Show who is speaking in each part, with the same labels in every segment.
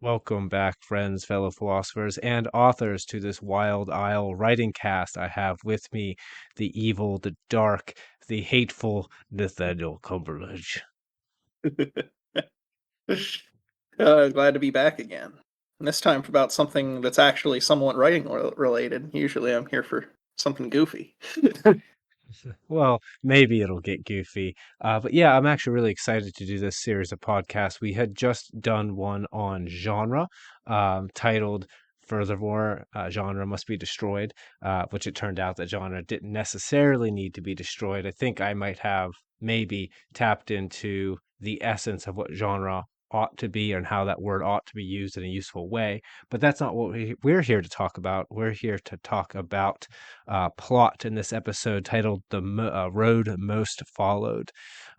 Speaker 1: Welcome back, friends, fellow philosophers, and authors to this Wild Isle writing cast. I have with me the evil, the dark, the hateful Nathaniel Cumberledge.
Speaker 2: Glad to be back again. And this time for about something that's actually somewhat writing related. Usually I'm here for something goofy.
Speaker 1: Well, maybe it'll get goofy. But yeah, I'm actually really excited to do this series of podcasts. We had just done one on genre, titled Furthermore, Genre Must Be Destroyed, which it turned out that genre didn't necessarily need to be destroyed. I think I might have maybe tapped into the essence of what genre ought to be and how that word ought to be used in a useful way. But that's not what we're here to talk about. We're here to talk about plot in this episode titled The Road Most Followed.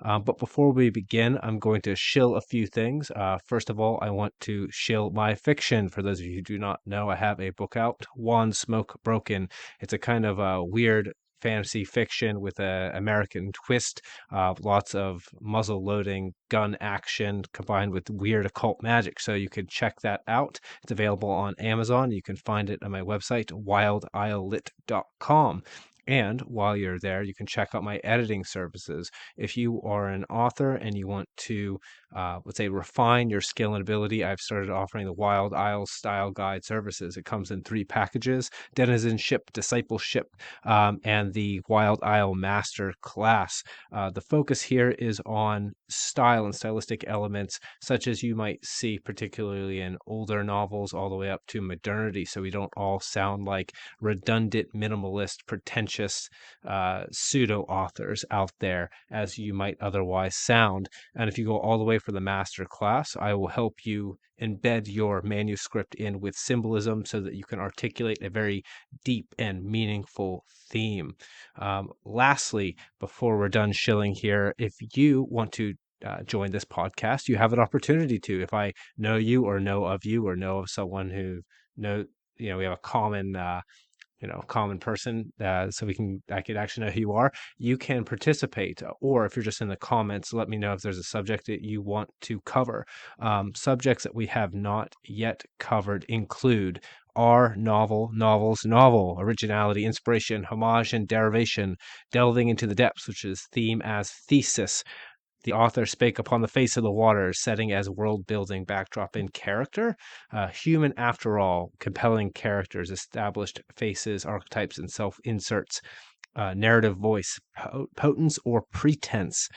Speaker 1: But before we begin, I'm going to shill a few things. First of all, I want to shill my fiction. For those of you who do not know, I have a book out, Wand Smoke Broken. It's a kind of a weird fantasy fiction with an American twist, lots of muzzle loading, gun action combined with weird occult magic. So you can check that out. It's available on Amazon. You can find it on my website, wildislet.com. And while you're there, you can check out my editing services. If you are an author and you want to, let's say, refine your skill and ability, I've started offering the Wild Isles Style Guide services. It comes in 3 packages: Denizenship, Discipleship, and the Wild Isle Master class. The focus here is on style and stylistic elements, such as you might see particularly in older novels all the way up to modernity, so we don't all sound like redundant, minimalist, pretentious pseudo authors out there as you might otherwise sound. And if you go all the way for the master class, I will help you embed your manuscript in with symbolism so that you can articulate a very deep and meaningful theme. Lastly, before we're done shilling here, if you want to join this podcast, you have an opportunity to. If I know you or know of you or know of someone who know, we have a common person, so I could actually know who you are. You can participate, or if you're just in the comments, let me know if there's a subject that you want to cover. Subjects that we have not yet covered include our novel, originality, inspiration, homage, and derivation, delving into the depths, which is theme as thesis. The author spake upon the face of the waters, setting as world building backdrop in character. Human after all, compelling characters, established faces, archetypes, and self inserts. Narrative voice, potence or pretense,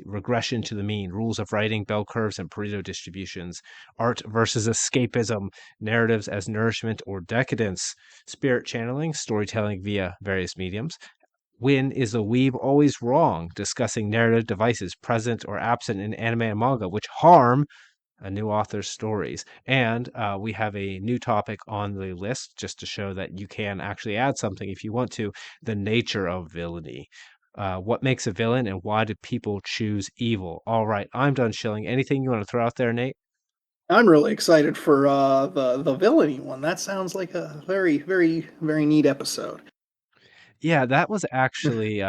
Speaker 1: regression to the mean, rules of writing, bell curves, and Pareto distributions, art versus escapism, narratives as nourishment or decadence, spirit channeling, storytelling via various mediums. When is the weave always wrong? Discussing narrative devices present or absent in anime and manga, which harm a new author's stories. And we have a new topic on the list just to show that you can actually add something if you want to: the nature of villainy. What makes a villain and why do people choose evil? All right, I'm done shilling. Anything you want to throw out there, Nate?
Speaker 2: I'm really excited for the villainy one. That sounds like a very, very, very neat episode.
Speaker 1: Yeah, that was actually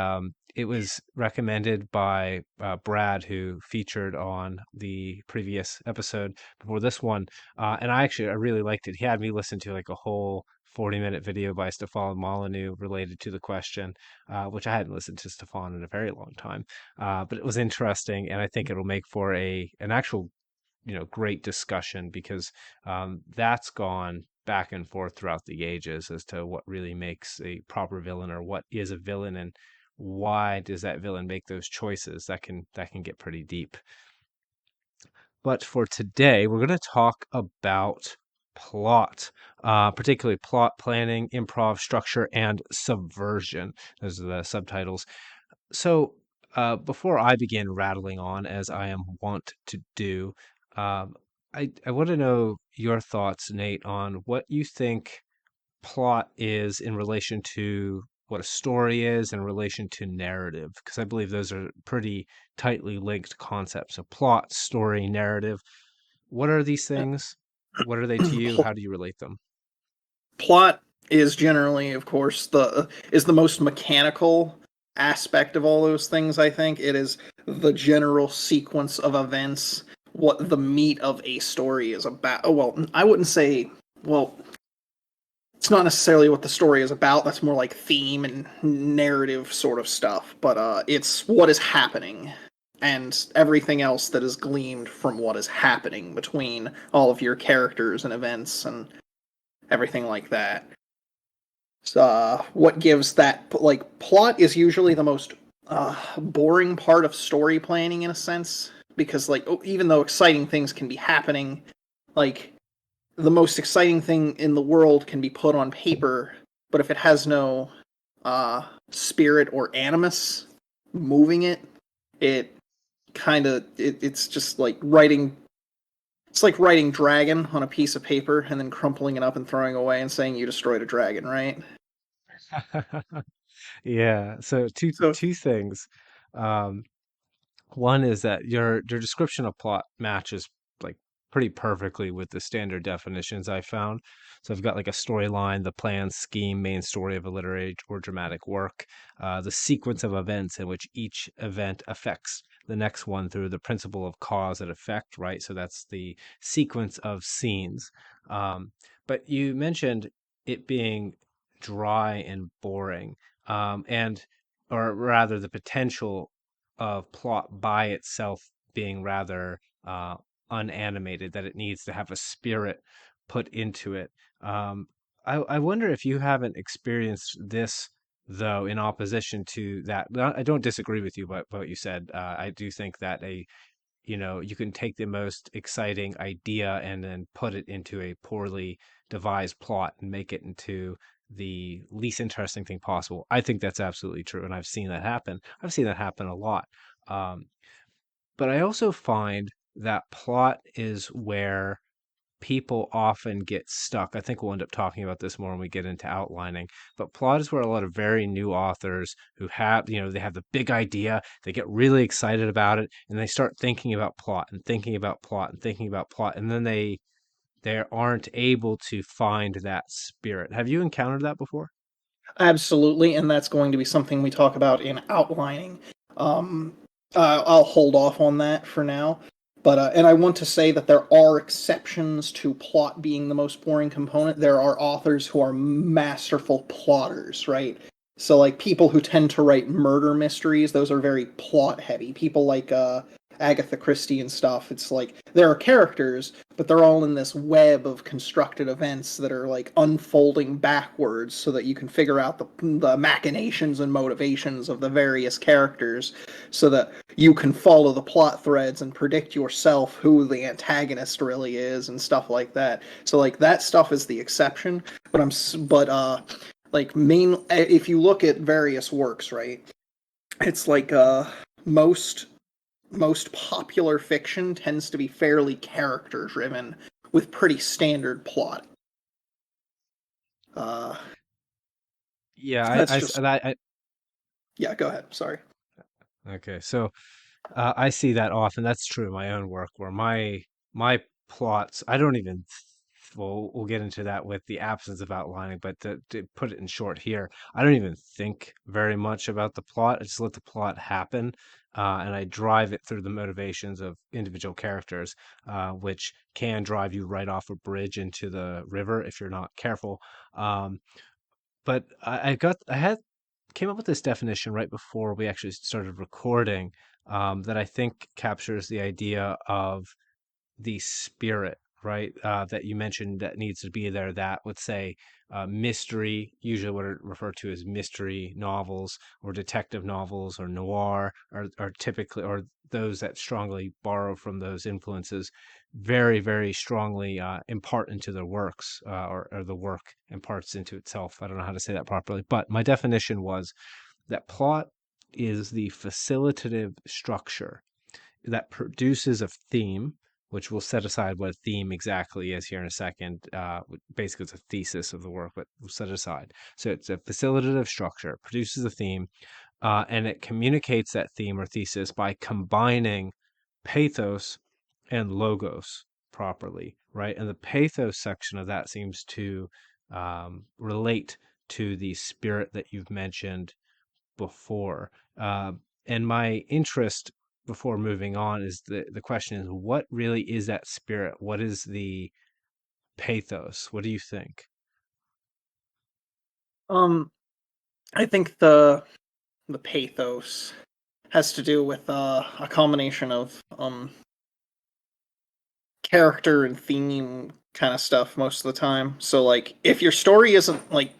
Speaker 1: it was recommended by Brad, who featured on the previous episode before this one, and I really liked it. He had me listen to like a whole 40-minute video by Stefan Molyneux related to the question, which I hadn't listened to Stefan in a very long time, but it was interesting, and I think it'll make for a an actual great discussion because that's gone back and forth throughout the ages as to what really makes a proper villain or what is a villain and why does that villain make those choices. That can get pretty deep. But for today, we're going to talk about plot, particularly plot planning, improv structure, and subversion. Those are the subtitles. So, before I begin rattling on, as I am wont to do, um, I want to know your thoughts, Nate, on what you think plot is in relation to what a story is in relation to narrative, because I believe those are pretty tightly linked concepts. So, plot, story, narrative. What are these things? What are they to you? How do you relate them?
Speaker 2: Plot is generally, of course, the most mechanical aspect of all those things. I think it is the general sequence of events what the meat of a story is about. Oh, well, I wouldn't say. Well, it's not necessarily what the story is about. That's more like theme and narrative sort of stuff. But it's what is happening and everything else that is gleaned from what is happening between all of your characters and events and everything like that. What gives that like plot is usually the most boring part of story planning in a sense because like even though exciting things can be happening, like the most exciting thing in the world can be put on paper, but if it has no spirit or animus moving it, it it's just like writing. It's like writing dragon on a piece of paper and then crumpling it up and throwing it away and saying you destroyed a dragon, right?
Speaker 1: Yeah. So
Speaker 2: So
Speaker 1: two things. Um, One is that your description of plot matches like pretty perfectly with the standard definitions I found. So I've got like a storyline, the plan, scheme, main story of a literary or dramatic work, the sequence of events in which each event affects the next one through the principle of cause and effect, right? So that's the sequence of scenes. Um, but you mentioned it being dry and boring, and or rather the potential of plot by itself being rather unanimated, that it needs to have a spirit put into it. Um, I wonder if you haven't experienced this, though, in opposition to that. I don't disagree with you about what you said. I do think that you can take the most exciting idea and then put it into a poorly devised plot and make it into the least interesting thing possible. I think that's absolutely true, and I've seen that happen. I've seen that happen a lot. Um, but I also find that plot is where people often get stuck. I think we'll end up talking about this more when we get into outlining. But plot is where a lot of very new authors who have, they have the big idea, they get really excited about it, and they start thinking about plot and thinking about plot and thinking about plot, and then they aren't able to find that spirit. Have you encountered that before?
Speaker 2: absolutely, and that's going to be something we talk about in outlining. Um, I'll hold off on that for now. But and I want to say that there are exceptions to plot being the most boring component. There are authors who are masterful plotters, right? So like people who tend to write murder mysteries, those are very plot heavy. People like Agatha Christie and stuff. It's like there are characters, but they're all in this web of constructed events that are like unfolding backwards so that you can figure out the machinations and motivations of the various characters so that you can follow the plot threads and predict yourself who the antagonist really is and stuff like that. So like that stuff is the exception, but like main if you look at various works, right? It's like most most popular fiction tends to be fairly character driven with pretty standard plot. Uh,
Speaker 1: Yeah,
Speaker 2: that's just
Speaker 1: I
Speaker 2: yeah. Go ahead. Sorry.
Speaker 1: okay. So I see that often. That's true in my own work, where my plots, I don't even. Well, we'll get into that with the absence of outlining, but to put it in short here, I don't even think very much about the plot. I just let the plot happen, and I drive it through the motivations of individual characters, which can drive you right off a bridge into the river if you're not careful. Um, but I had came up with this definition right before we actually started recording, that I think captures the idea of the spirit, right? That you mentioned that needs to be there. That would say mystery, usually what are referred to as mystery novels or detective novels or noir, are typically, or those that strongly borrow from those influences, very, very strongly impart into their works, or the work imparts into itself. I don't know how to say that properly, but my definition was that plot is the facilitative structure that produces a theme, which we'll set aside what a theme exactly is here in a second. Basically, it's a thesis of the work, but we'll set it aside. So it's a facilitative structure, produces a theme, and it communicates that theme or thesis by combining pathos and logos properly, right? And the pathos section of that seems to relate to the spirit that you've mentioned before. And my interest before moving on is the question is what really is that spirit? What is the pathos? What do you think?
Speaker 2: Um, I think the pathos has to do with a combination of character and theme kind of stuff most of the time. So like if your story isn't like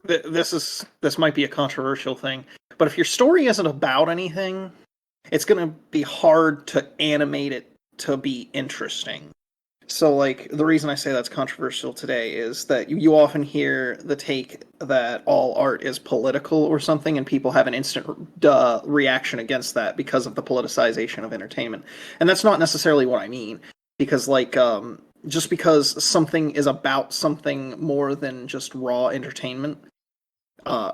Speaker 2: this might be a controversial thing, but if your story isn't about anything, it's going to be hard to animate it to be interesting. So, like, the reason I say that's controversial today is that you often hear the take that all art is political or something, and people have an instant reaction against that because of the politicization of entertainment. And that's not necessarily what I mean, because, like, just because something is about something more than just raw entertainment,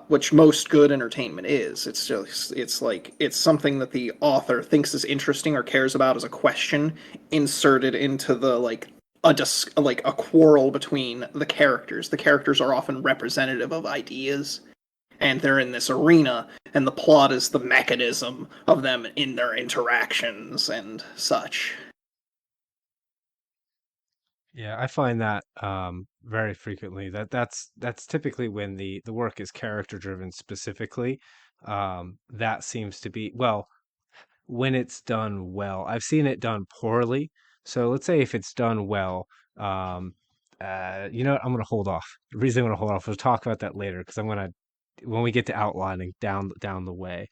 Speaker 2: which most good entertainment is. It's like it's something that the author thinks is interesting or cares about as a question inserted into the like a quarrel between the characters. The characters are often representative of ideas, and they're in this arena, and the plot is the mechanism of them in their interactions and such.
Speaker 1: Yeah, I find that very frequently that's typically when the work is character driven specifically. That seems to be well when it's done well. I've seen it done poorly. So let's say if it's done well, um, you know what, I'm gonna hold off. The reason I'm gonna hold off, we'll talk about that later because I'm gonna when we get to outlining down the way.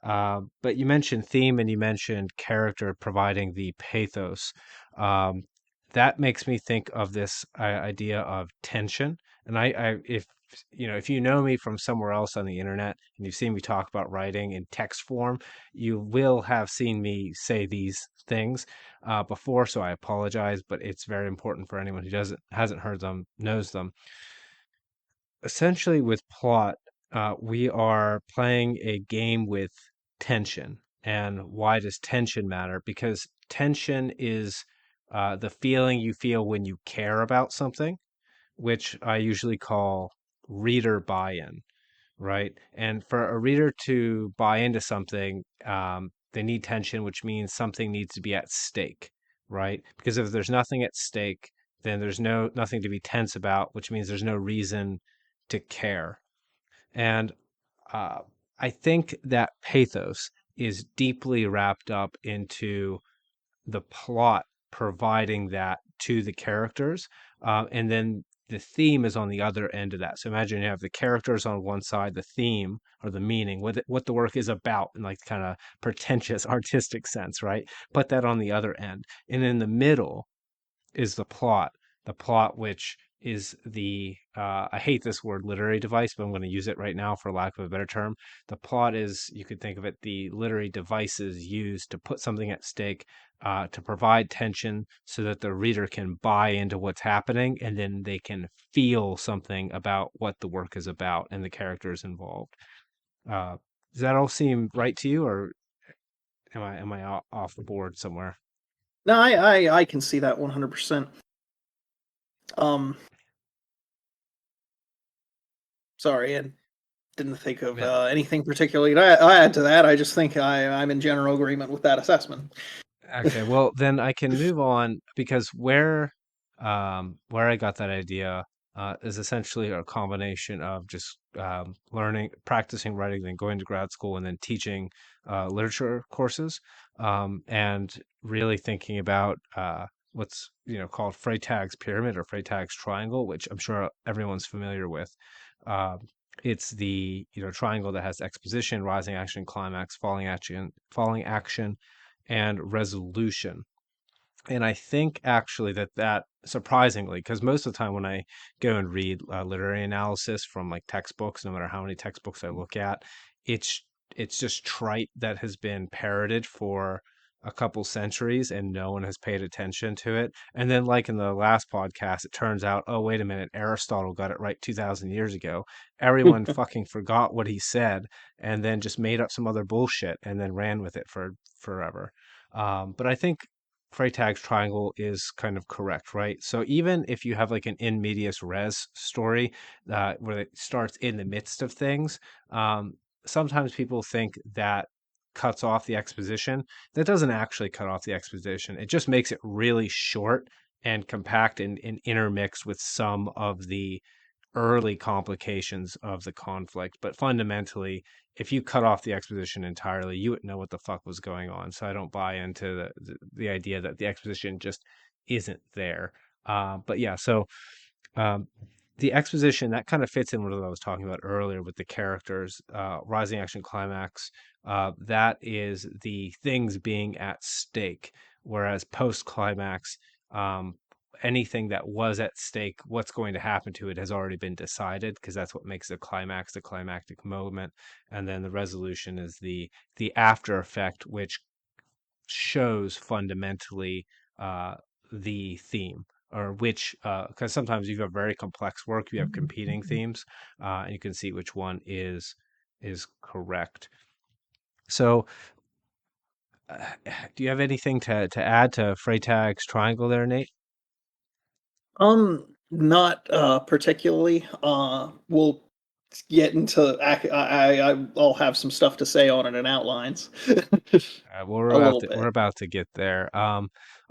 Speaker 1: But you mentioned theme and you mentioned character providing the pathos. Um, that makes me think of this idea of tension. And if if you know me from somewhere else on the internet and you've seen me talk about writing in text form, you will have seen me say these things before. So I apologize, but it's very important for anyone who doesn't hasn't heard them knows them. Essentially with plot, we are playing a game with tension. And why does tension matter? Because tension is the feeling you feel when you care about something, which I usually call reader buy-in, right? And for a reader to buy into something, they need tension, which means something needs to be at stake, right? Because if there's nothing at stake, then there's nothing to be tense about, which means there's no reason to care. And uh, I think that pathos is deeply wrapped up into the plot providing that to the characters. And then the theme is on the other end of that. So imagine you have the characters on one side, the theme or the meaning, what the work is about in like kind of pretentious artistic sense, right? Put that on the other end. And in the middle is the plot which is the I hate this word literary device, but I'm going to use it right now for lack of a better term. The plot is, you could think of it, the literary devices used to put something at stake, to provide tension so that the reader can buy into what's happening and then they can feel something about what the work is about and the characters involved. Uh, does that all seem right to you, or am I off the board somewhere?
Speaker 2: No, I can see that 100%. Um, sorry, I didn't think of
Speaker 1: Yeah.
Speaker 2: anything particularly to add to that. I just think I'm in general agreement with that assessment.
Speaker 1: Okay, well then I can move on because where I got that idea is essentially a combination of just learning, practicing writing, then going to grad school, and then teaching literature courses, and really thinking about what's called Freytag's pyramid or Freytag's triangle, which I'm sure everyone's familiar with. Um, it's the triangle that has exposition, rising action, climax, falling action, and resolution. And I think actually that surprisingly, because most of the time when I go and read literary analysis from like textbooks, no matter how many textbooks I look at, it's it's just trite that has been parroted for a couple centuries and no one has paid attention to it. And then, like in the last podcast, it turns out, oh, wait a minute, Aristotle got it right 2,000 years ago. Everyone fucking forgot what he said and then just made up some other bullshit and then ran with it for forever. But I think Freytag's triangle is kind of correct, right? So even if you have like an in medias res story where it starts in the midst of things, sometimes people think that cuts off the exposition, that doesn't actually cut off the exposition. It just makes it really short and compact and intermixed with some of the early complications of the conflict. But fundamentally, if you cut off the exposition entirely, you wouldn't know what the fuck was going on. So I don't buy into the idea that the exposition just isn't there. But yeah, so um, the exposition that kind of fits in with what I was talking about earlier with the characters, rising action climax. That is the things being at stake, whereas post climax, um, anything that was at stake, what's going to happen to it has already been decided because that's what makes the climax the climactic moment, and then the resolution is the after effect, which shows fundamentally uh, the theme or which because sometimes you have very complex work, you have competing themes, and you can see which one is correct. So do you have anything to add to Freytag's triangle there, Nate?
Speaker 2: Not particularly. We'll get into. I'll have some stuff to say on it in outlines.
Speaker 1: Well,
Speaker 2: A little
Speaker 1: we're
Speaker 2: bit.
Speaker 1: about to get there.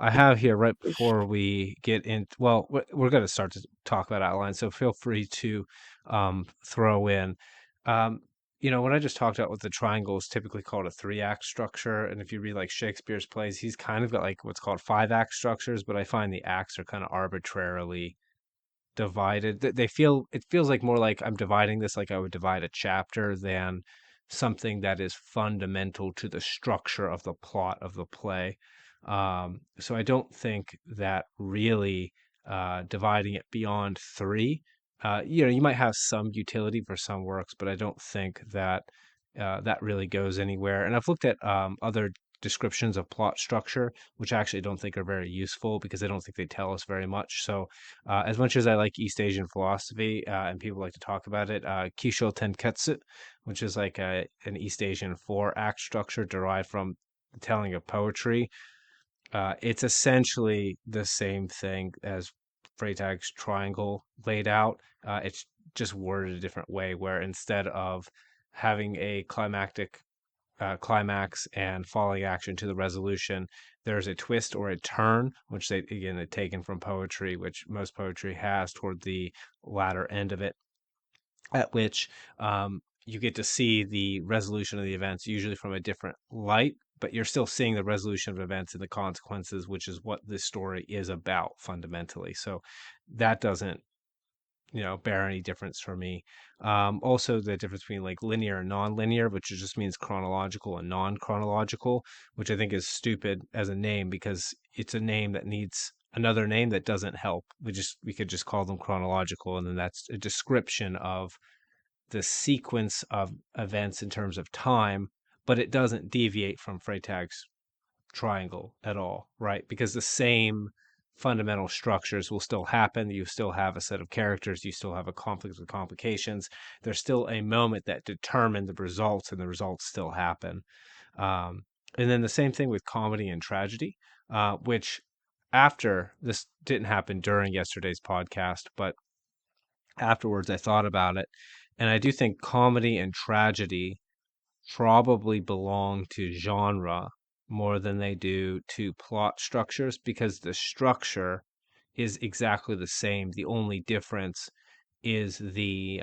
Speaker 1: I have here right before we get in. Well, we're going to start to talk about outlines, so feel free to throw in. Um, what I just talked about with the triangle is typically called a three-act structure, and if you read like Shakespeare's plays, he's kind of got like what's called five-act structures, but I find the acts are kind of arbitrarily divided. They feel it feels like more like I'm dividing this like I would divide a chapter than something that is fundamental to the structure of the plot of the play. So I don't think that really dividing it beyond three. You might have some utility for some works, but I don't think that that really goes anywhere. And I've looked at other descriptions of plot structure, which I actually don't think are very useful because I don't think they tell us very much. So as much as I like East Asian philosophy and people like to talk about it, Kisho Tenketsu, which is like an East Asian four-act structure derived from the telling of poetry, it's essentially the same thing as Freytag's triangle laid out. It's just worded a different way, where instead of having a climactic climax and falling action to the resolution, there's a twist or a turn, which they again they taken from poetry, which most poetry has toward the latter end of it, at which you get to see the resolution of the events usually from a different light, but you're still seeing the resolution of events and the consequences, which is what this story is about fundamentally. So that doesn't bear any difference for me. Also the difference between like linear and non-linear, which just means chronological and non-chronological, which I think is stupid as a name because it's a name that needs another name that doesn't help. We could just call them chronological, and then that's a description of the sequence of events in terms of time, but it doesn't deviate from Freytag's triangle at all, right? Because the same fundamental structures will still happen. You still have a set of characters, you still have a conflict with complications. There's still a moment that determined the results, and the results still happen. And then the same thing with comedy and tragedy, which after this didn't happen during yesterday's podcast, but afterwards I thought about it. And I do think comedy and tragedy probably belong to genre more than they do to plot structures because the structure is exactly the same. The only difference is the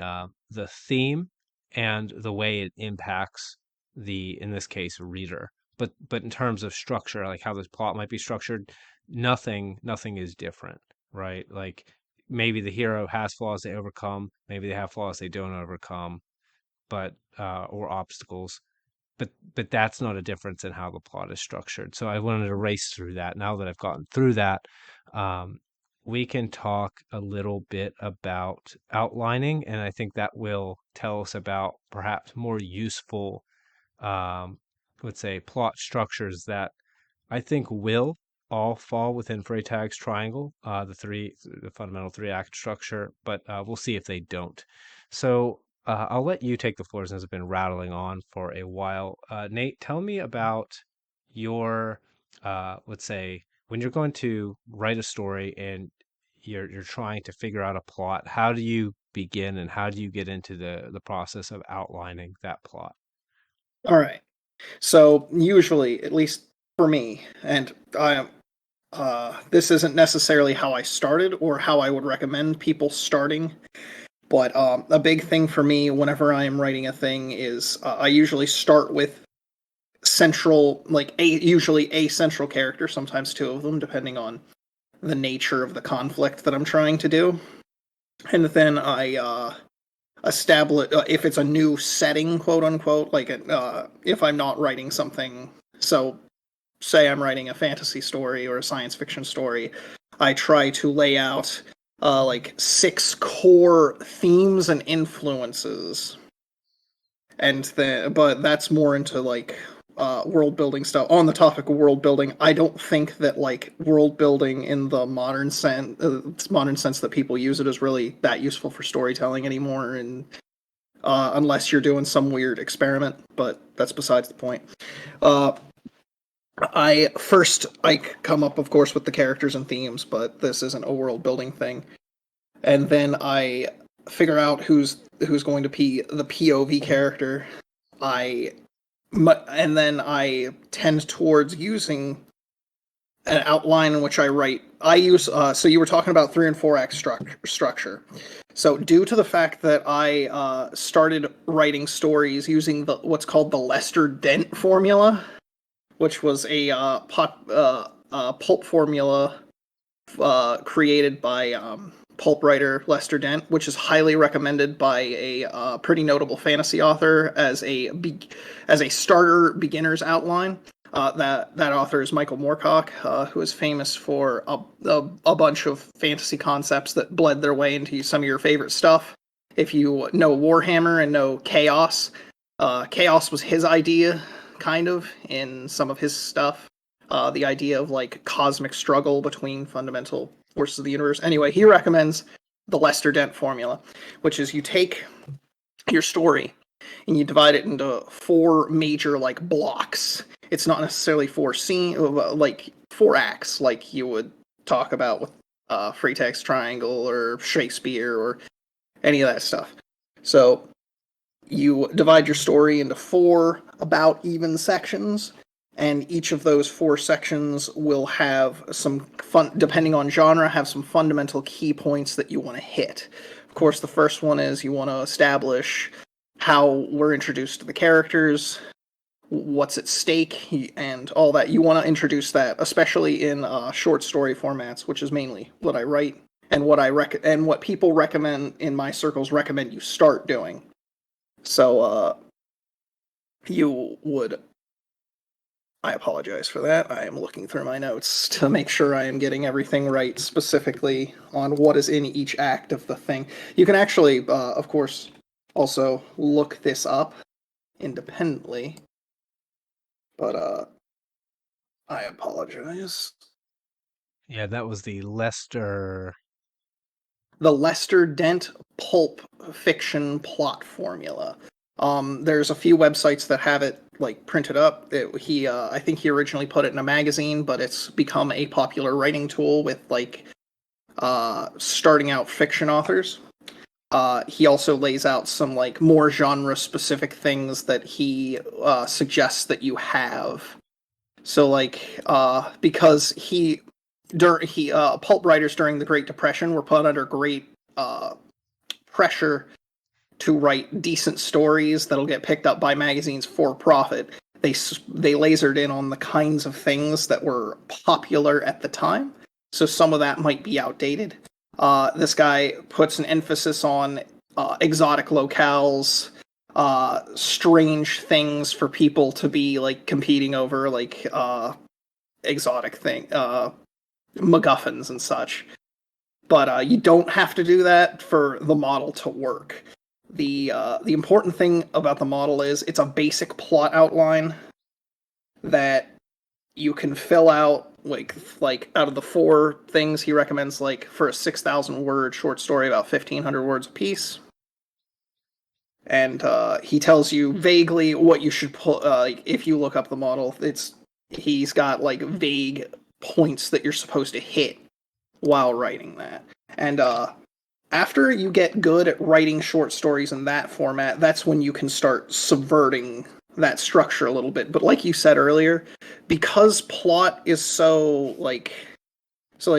Speaker 1: theme and the way it impacts the, in this case, reader. But in terms of structure, like how this plot might be structured, nothing is different, right? Like maybe the hero has flaws they overcome, maybe they have flaws they don't overcome, but or obstacles, but that's not a difference in how the plot is structured. So I wanted to race through that. Now that I've gotten through that, um, we can talk a little bit about outlining, and I think that will tell us about perhaps more useful, let's say, plot structures that I think will all fall within Freytag's triangle, the fundamental three-act structure, but we'll see if they don't. So I'll let you take the floor since I've been rattling on for a while. Nate, tell me about your, let's say, when you're going to write a story and you're trying to figure out a plot. How do you begin, and how do you get into the process of outlining that plot?
Speaker 2: All right. So usually, at least for me, and this isn't necessarily how I started or how I would recommend people starting, but a big thing for me whenever I am writing a thing is I usually start with central, like usually a central character, sometimes two of them, depending on the nature of the conflict that I'm trying to do, and then I establish if it's a new setting, quote unquote, like if I'm not writing something. So say I'm writing a fantasy story or a science fiction story, I try to lay out like 6 core themes and influences, and then but that's more into like world building stuff. On the topic of world building, I don't think that like world building in the modern sense that people use it is really that useful for storytelling anymore, and unless you're doing some weird experiment. But that's besides the point. Uh, I come up, of course, with the characters and themes, but this isn't a world building thing. And then I figure out who's going to be the POV character. I and then I tend towards using an outline in which I write. I use so you were talking about 3 and 4 act structure. So due to the fact that I started writing stories using what's called the Lester Dent formula, which was a pulp formula created by pulp writer Lester Dent, which is highly recommended by a pretty notable fantasy author as a starter beginner's outline. That author is Michael Moorcock, who is famous for a bunch of fantasy concepts that bled their way into some of your favorite stuff. If you know Warhammer and know Chaos, Chaos was his idea, kind of, in some of his stuff. The idea of like cosmic struggle between fundamental forces of the universe. Anyway, he recommends the Lester Dent formula, which is you take your story and you divide it into 4 major like blocks. It's not necessarily 4 scene, like 4 acts, like you would talk about with Free Text Triangle or Shakespeare or any of that stuff. So you divide your story into 4 about even sections, and each of those 4 sections will have some fun, depending on genre, have some fundamental key points that you want to hit. Of course, the first one is you want to establish how we're introduced to the characters, what's at stake, and all that. You want to introduce that, especially in short story formats, which is mainly what I write and what people recommend in my circles recommend you start doing. So you would. I apologize for that. I am looking through my notes to make sure I am getting everything right, specifically on what is in each act of the thing. You can actually, of course, also look this up independently, but I apologize.
Speaker 1: Yeah, that was the Lester.
Speaker 2: The Lester Dent pulp fiction plot formula. There's a few websites that have it like printed up. I think he originally put it in a magazine, but it's become a popular writing tool with like starting out fiction authors. He also lays out some like more genre specific things that he suggests that you have. So like because pulp writers during the Great Depression were put under great pressure to write decent stories that'll get picked up by magazines for profit. They lasered in on the kinds of things that were popular at the time, so some of that might be outdated. This guy puts an emphasis on exotic locales, strange things for people to be like competing over, like exotic MacGuffins and such. But you don't have to do that for the model to work. The important thing about the model is it's a basic plot outline that you can fill out like out of the 4 things he recommends, like for a 6,000 word short story, about 1,500 words a piece. And he tells you vaguely what you should put. If you look up the model, he's got like vague points that you're supposed to hit while writing that. And after you get good at writing short stories in that format, that's when you can start subverting that structure a little bit. But like you said earlier, because plot is so like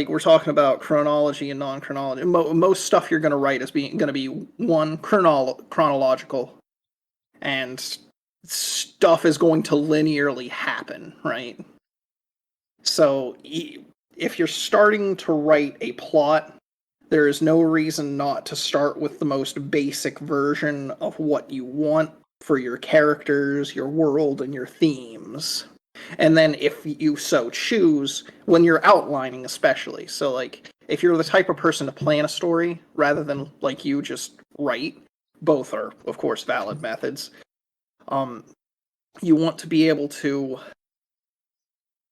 Speaker 2: we're talking about chronology and non-chronology. Most stuff you're going to write is being going to be one chronological, and stuff is going to linearly happen, right? So if you're starting to write a plot, there is no reason not to start with the most basic version of what you want for your characters, your world, and your themes. And then, if you so choose, when you're outlining, especially, so like if you're the type of person to plan a story rather than like you just write, both are, of course, valid methods. Um, you want to be able to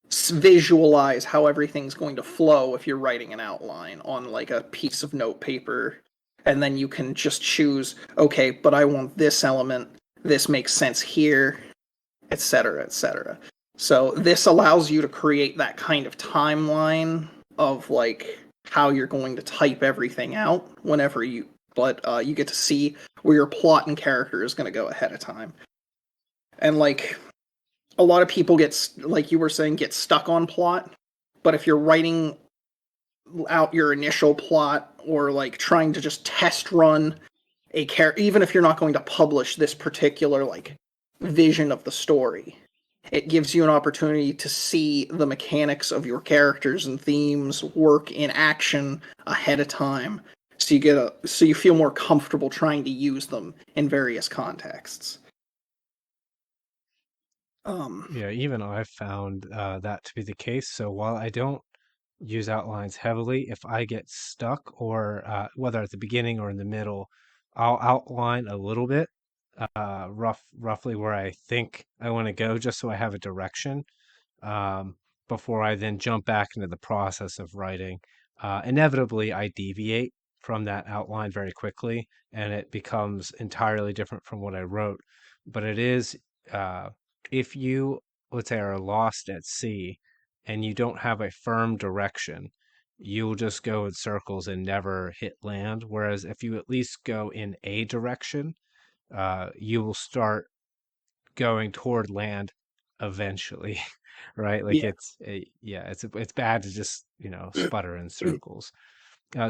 Speaker 2: visualize how everything's going to flow if you're writing an outline on like a piece of note paper, and then you can just choose, okay, but I want this element, this makes sense here, etc., etc. So this allows you to create that kind of timeline of like how you're going to type everything out whenever you, but you get to see where your plot and character is going to go ahead of time. And like a lot of people get, like you were saying, get stuck on plot. But if you're writing out your initial plot, or like trying to just test run a character, even if you're not going to publish this particular like vision of the story, it gives you an opportunity to see the mechanics of your characters and themes work in action ahead of time, so you feel more comfortable trying to use them in various contexts. um
Speaker 1: Yeah, even I've found that to be the case. So while I don't use outlines heavily, if I get stuck, or whether at the beginning or in the middle, I'll outline a little bit, roughly where I think I want to go, just so I have a direction, um, before I then jump back into the process of writing. Inevitably, I deviate from that outline very quickly, and it becomes entirely different from what I wrote. But it is, uh, if you, let's say, are lost at sea and you don't have a firm direction, you'll just go in circles and never hit land. Whereas if you at least go in a direction, you will start going toward land eventually, right? Like
Speaker 2: yeah.
Speaker 1: it's yeah, it's bad to just sputter in circles.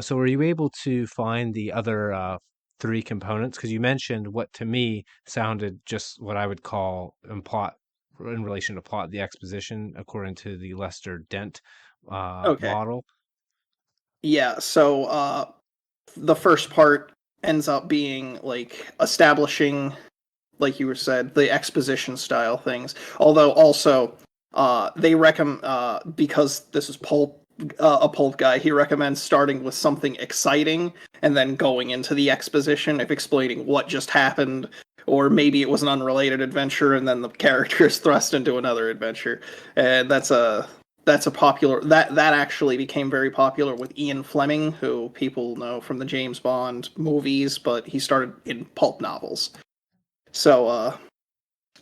Speaker 1: So were you able to find the other three components? Because you mentioned what to me sounded just what I would call in plot, in relation to plot, the exposition according to the Lester Dent
Speaker 2: Okay.
Speaker 1: model.
Speaker 2: Yeah, so the first part ends up being like establishing, like you were said, the exposition style things. Although also, they recommend, because this is pulp, a pulp guy, he recommends starting with something exciting and then going into the exposition of explaining what just happened, or maybe it was an unrelated adventure and then the character is thrust into another adventure. And that's a popular, that actually became very popular with Ian Fleming, who people know from the James Bond movies, but he started in pulp novels. So,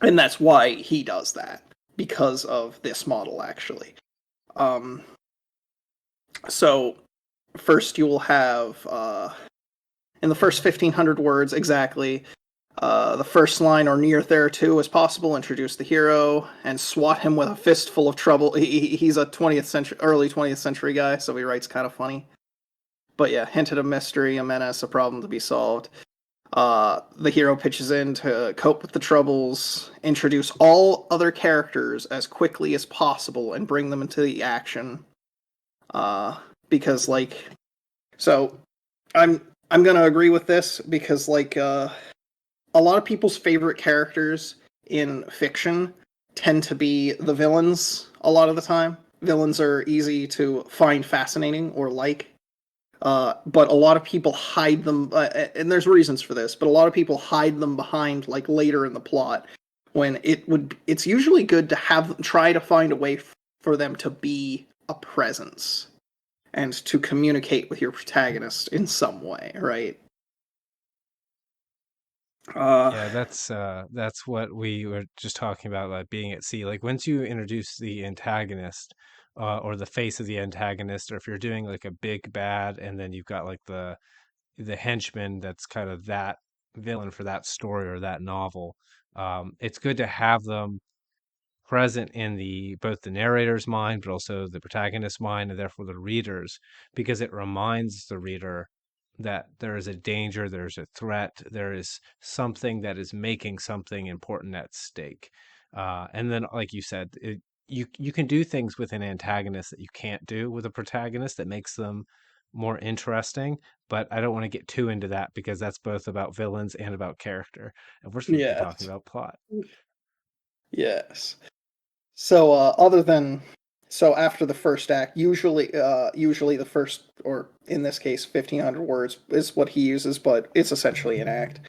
Speaker 2: and that's why he does that, because of this model, actually. Um, so, first you will have, in the first 1,500 words exactly, the first line or near thereto as possible, introduce the hero and swat him with a fistful of trouble. He's a 20th century, early 20th century guy, so he writes kind of funny. But yeah, hinted a mystery, a menace, a problem to be solved. The hero pitches in to cope with the troubles, introduce all other characters as quickly as possible, and bring them into the action. Because like, so I'm I'm gonna agree with this, because like a lot of people's favorite characters in fiction tend to be the villains. A lot of the time, villains are easy to find fascinating or like. But a lot of people hide them, and there's reasons for this. But a lot of people hide them behind like later in the plot, when it's usually good to have try to find a way for them to be a presence and to communicate with your protagonist in some way, right? Uh,
Speaker 1: Yeah, that's what we were just talking about, like being at sea. Like once you introduce the antagonist, or the face of the antagonist, or if you're doing like a big bad, and then you've got like the henchman that's kind of that villain for that story or that novel, It's good to have them present in the both the narrator's mind, but also the protagonist's mind, and therefore the reader's, because it reminds the reader that there is a danger, there's a threat, there is something that is making something important at stake. And then, like you said, you can do things with an antagonist that you can't do with a protagonist that makes them more interesting. But I don't want to get too into that because that's both about villains and about character, and we're supposed to be talking
Speaker 2: Yes.
Speaker 1: about plot.
Speaker 2: Yes. So other than so after the first act, usually the first, or in this case 1500 words is what he uses, but it's essentially an act.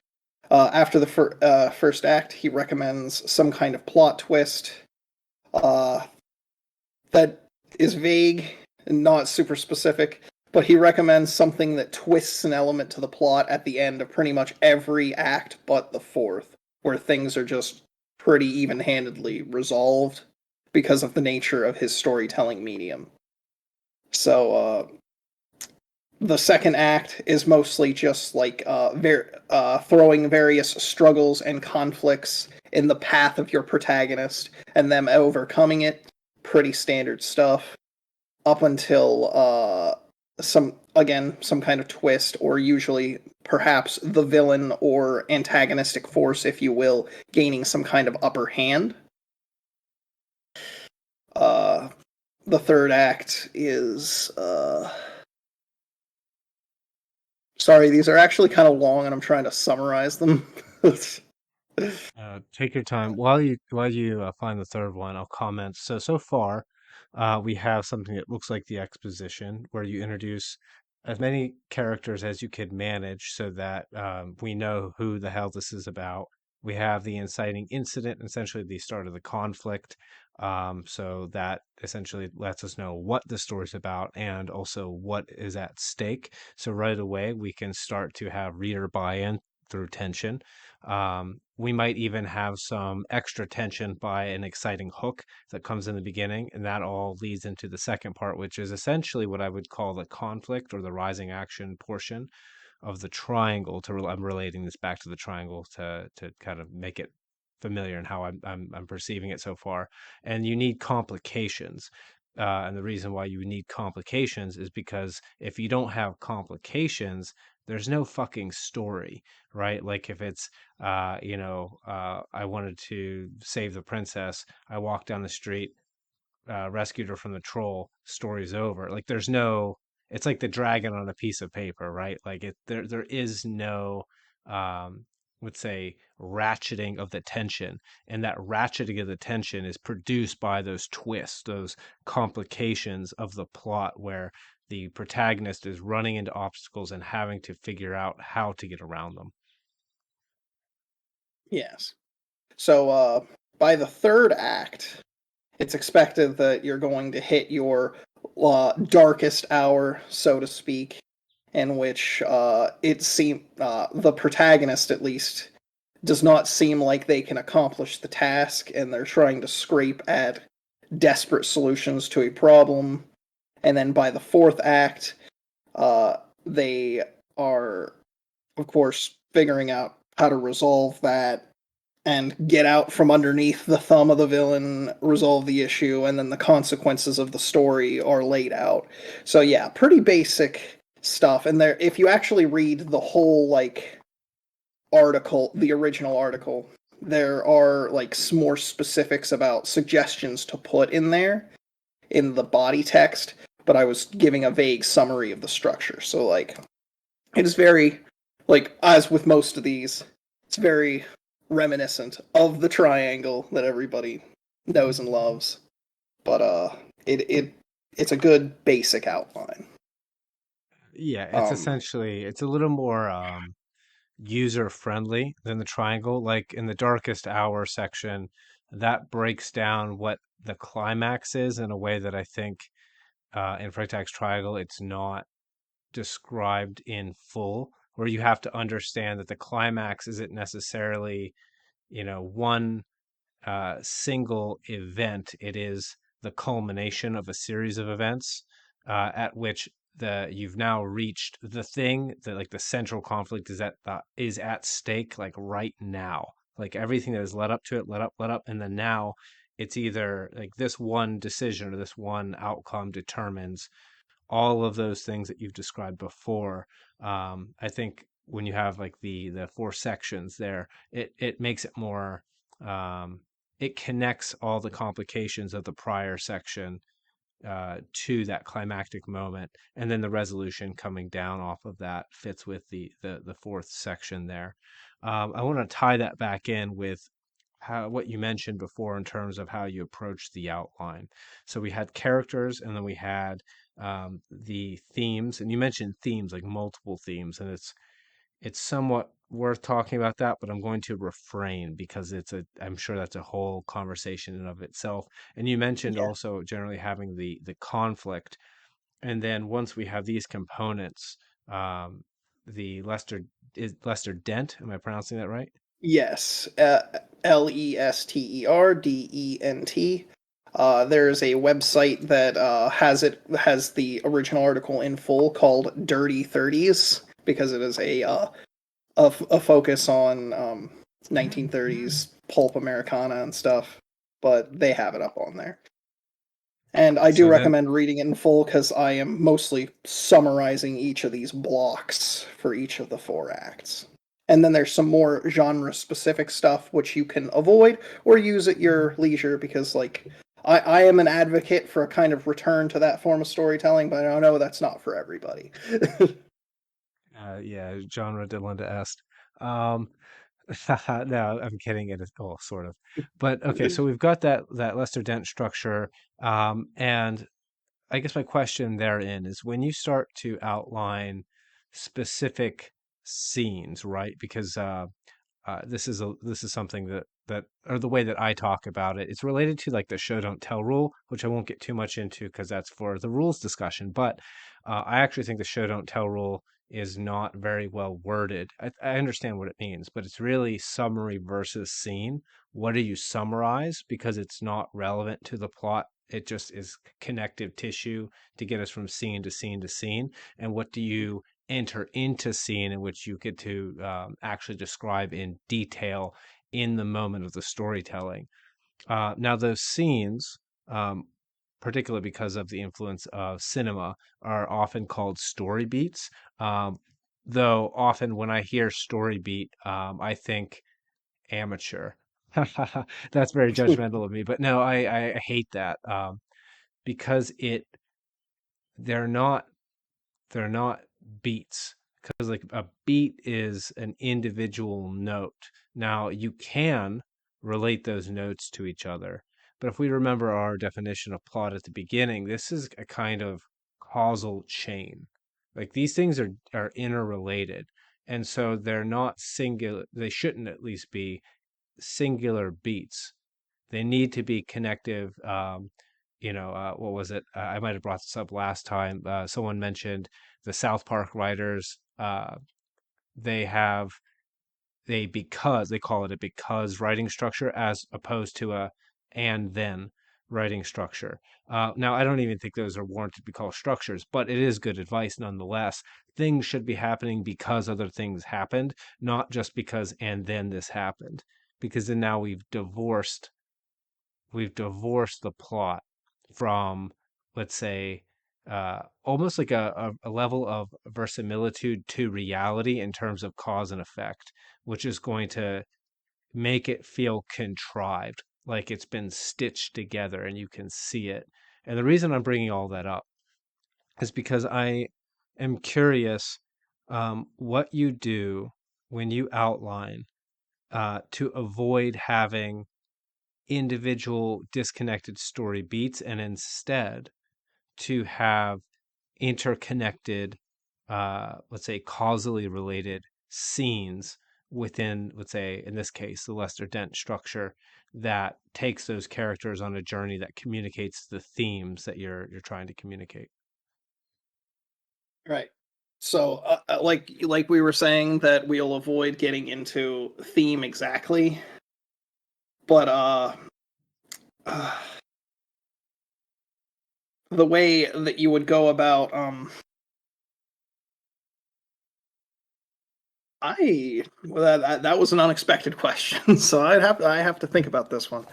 Speaker 2: After the first act, he recommends some kind of plot twist uh, that is vague and not super specific, but he recommends something that twists an element to the plot at the end of pretty much every act but the fourth, where things are just pretty even handedly resolved because of the nature of his storytelling medium. So, the second act is mostly just like throwing various struggles and conflicts in the path of your protagonist and them overcoming it. Pretty standard stuff up until some kind of twist, or usually perhaps the villain or antagonistic force, if you will, gaining some kind of upper hand. Uh, the third act is sorry, these are actually kind of long, and I'm trying to summarize them.
Speaker 1: Take your time while you find the third one. I'll comment. So far, we have something that looks like the exposition, where you introduce as many characters as you could manage, so that we know who the hell this is about. We have the inciting incident, essentially the start of the conflict. So that essentially lets us know what the story's about and also what is at stake. So right away, we can start to have reader buy-in through tension. We might even have some extra tension by an exciting hook that comes in the beginning, and that all leads into the second part, which is essentially what I would call the conflict or the rising action portion of the triangle. I'm relating this back to the triangle to kind of make it familiar and how I'm perceiving it so far. And you need complications. And the reason why you need complications is because if you don't have complications, there's no fucking story, right? Like if it's I wanted to save the princess. I walked down the street, rescued her from the troll. Story's over. Like there's no. It's like the dragon on a piece of paper, right? Like there is no, let's say, ratcheting of the tension, and that ratcheting of the tension is produced by those twists, those complications of the plot, where the protagonist is running into obstacles and having to figure out how to get around them.
Speaker 2: Yes. So by the third act, it's expected that you're going to hit your darkest hour, so to speak, in which the protagonist, at least, does not seem like they can accomplish the task, and they're trying to scrape at desperate solutions to a problem. And then by the fourth act, they are, of course, figuring out how to resolve that and get out from underneath the thumb of the villain, resolve the issue, and then the consequences of the story are laid out. So yeah, pretty basic stuff. And there, if you actually read the whole like article, the original article, there are like more specifics about suggestions to put in there in the body text, but I was giving a vague summary of the structure. So like it is very, like, as with most of these, it's very reminiscent of the triangle that everybody knows and loves. But it's a good basic outline.
Speaker 1: Yeah, it's
Speaker 2: Um,
Speaker 1: essentially it's a little more user friendly than the triangle. Like in the darkest hour section, that breaks down what the climax is in a way that I think in Freytag's triangle it's not described in full, where you have to understand that the climax isn't necessarily, one single event. It is the culmination of a series of events at which you've now reached the thing that, like, the central conflict is at stake, like right now. like everything that has led up to it, led up, and then now it's either like this one decision or this one outcome determines all of those things that you've described before. I think when you have like the four sections there, it makes it more. Um, it connects all the complications of the prior section to that climactic moment, and then the resolution coming down off of that fits with the fourth section there. I want to tie that back in with how what you mentioned before in terms of how you approach the outline. So we had characters, and then we had the themes, and you mentioned themes like multiple themes, and it's somewhat worth talking about that, but I'm going to refrain because I'm sure that's a whole conversation in and of itself. And you mentioned
Speaker 2: Yeah.
Speaker 1: also generally having the conflict, and then once we have these components, um, the Lester Dent. Am I pronouncing that right?
Speaker 2: Yes. Lesterdent. There's a website that has the original article in full called Dirty Thirties because it is a focus on 1930s pulp Americana and stuff. But they have it up on there. And
Speaker 1: Okay,
Speaker 2: I do
Speaker 1: so then
Speaker 2: recommend reading it in full because I am mostly summarizing each of these blocks for each of the four acts. And then there's some more genre specific stuff which you can avoid or use at your leisure because, like, I am an advocate for a kind of return to that form of storytelling, but I know that's not for everybody.
Speaker 1: yeah, genre did lend to est. Um, no, I'm kidding. It is, well, sort of. But okay, so we've got that Lester Dent structure, and I guess my question therein is when you start to outline specific scenes, right? Because this is something that or the way that I talk about it. It's related to like the show don't tell rule, which I won't get too much into because that's for the rules discussion. But I actually think the show don't tell rule is not very well worded. I understand what it means, but it's really summary versus scene. What do you summarize because it's not relevant to the plot? It just is connective tissue to get us from scene to scene to scene. And what do you enter into scene in which you get to actually describe in detail in the moment of the storytelling. Now, those scenes, um, particularly because of the influence of cinema, are often called story beats. Um, though often when I hear story beat, I think amateur. That's very judgmental of me, but no, I hate that because they're not they're not beats because like a beat is an individual note. Now you can relate those notes to each other, but if we remember our definition of plot at the beginning, this is a kind of causal chain. Like these things are interrelated, and so they're not singular. They shouldn't at least be singular beats. They need to be connective. What was it? I might have brought this up last time. Someone mentioned the South Park writers. They have because they call it a because writing structure as opposed to a and then writing structure. Now, I don't even think those are warranted to be called structures, but it is good advice nonetheless. Things should be happening because other things happened, not just because and then this happened. Because then now we've divorced the plot from, let's say, almost like a level of verisimilitude to reality in terms of cause and effect, which is going to make it feel contrived, like it's been stitched together and you can see it. And the reason I'm bringing all that up is because I am curious what you do when you outline to avoid having individual disconnected story beats and instead to have interconnected, let's say, causally related scenes within, let's say, in this case, the Lester Dent structure that takes those characters on a journey that communicates the themes that you're trying to communicate.
Speaker 2: Right. So, like we were saying that we'll avoid getting into theme exactly, but uh the way that you would go about That was an unexpected question, so I have to think about this one.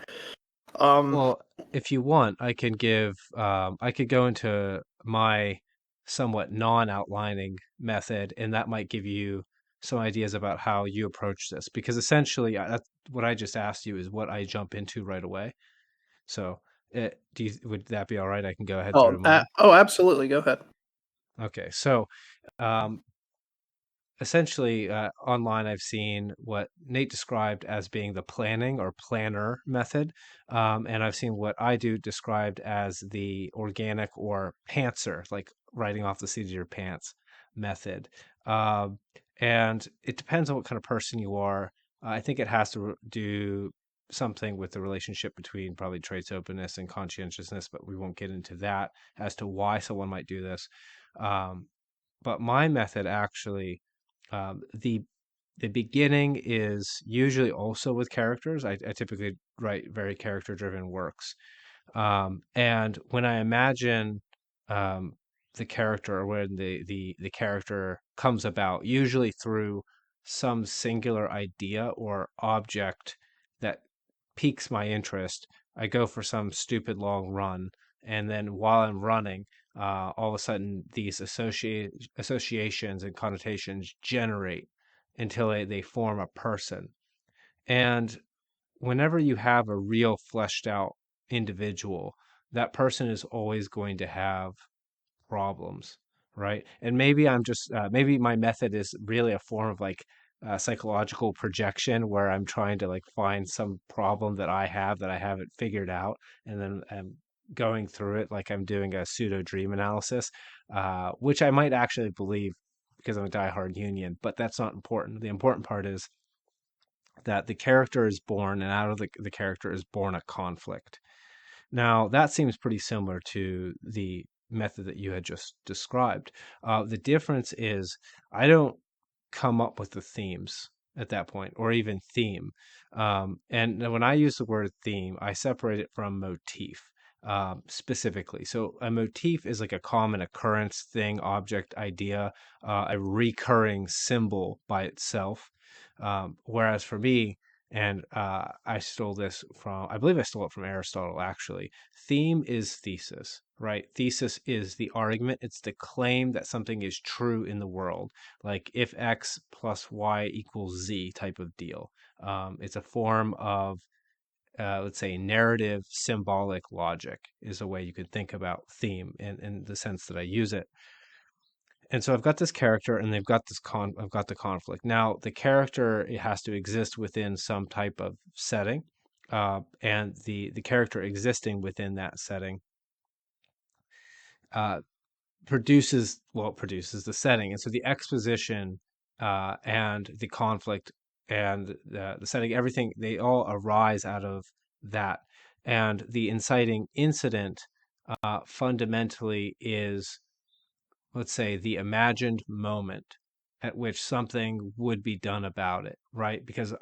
Speaker 2: Um,
Speaker 1: Well, if you want, I can give, I could go into my somewhat non-outlining method, and that might give you some ideas about how you approach this. Because essentially, that's what I just asked you is what I jump into right away. So, would that be all right? I can go ahead through mine.
Speaker 2: absolutely. Go ahead.
Speaker 1: Okay, so um, essentially online I've seen what Nate described as being the planning or planner method, and I've seen what I do described as the organic or pantser, like writing off the seat of your pants method. um, and it depends on what kind of person you are. I think it has to do something with the relationship between probably traits openness and conscientiousness, but we won't get into that as to why someone might do this. um, but my method actually, the beginning is usually also with characters. I typically write very character driven works. And when I imagine um, the character, or when the character comes about, usually through some singular idea or object that piques my interest, I go for some stupid long run. And then while I'm running, all of a sudden these associations and connotations generate until they form a person. And whenever you have a real fleshed out individual, that person is always going to have problems, right? And maybe I'm just maybe my method is really a form of like psychological projection, where I'm trying to like find some problem that I have that I haven't figured out, and then I'm going through it like I'm doing a pseudo dream analysis, which I might actually believe because I'm a diehard Union, but that's not important. The important part is that the character is born, and out of the character is born a conflict. Now, that seems pretty similar to the method that you had just described. The difference is I don't come up with the themes at that point, or even theme. And when I use the word theme, I separate it from motif. Specifically. So a motif is like a common occurrence, thing, object, idea, a recurring symbol by itself. Whereas for me, and I stole this from, I believe I stole it from Aristotle actually. Theme is thesis, right? Thesis is the argument, it's the claim that something is true in the world, like if X plus Y equals Z type of deal. It's a form of, let's say, narrative symbolic logic, is a way you could think about theme in the sense that I use it. And so I've got this character, and I've got the conflict. Now the character, it has to exist within some type of setting, and the character existing within that setting uh, produces the setting. And so the exposition and the conflict and the setting, everything, they all arise out of that. And the inciting incident fundamentally is, let's say, the imagined moment at which something would be done about it, right? Because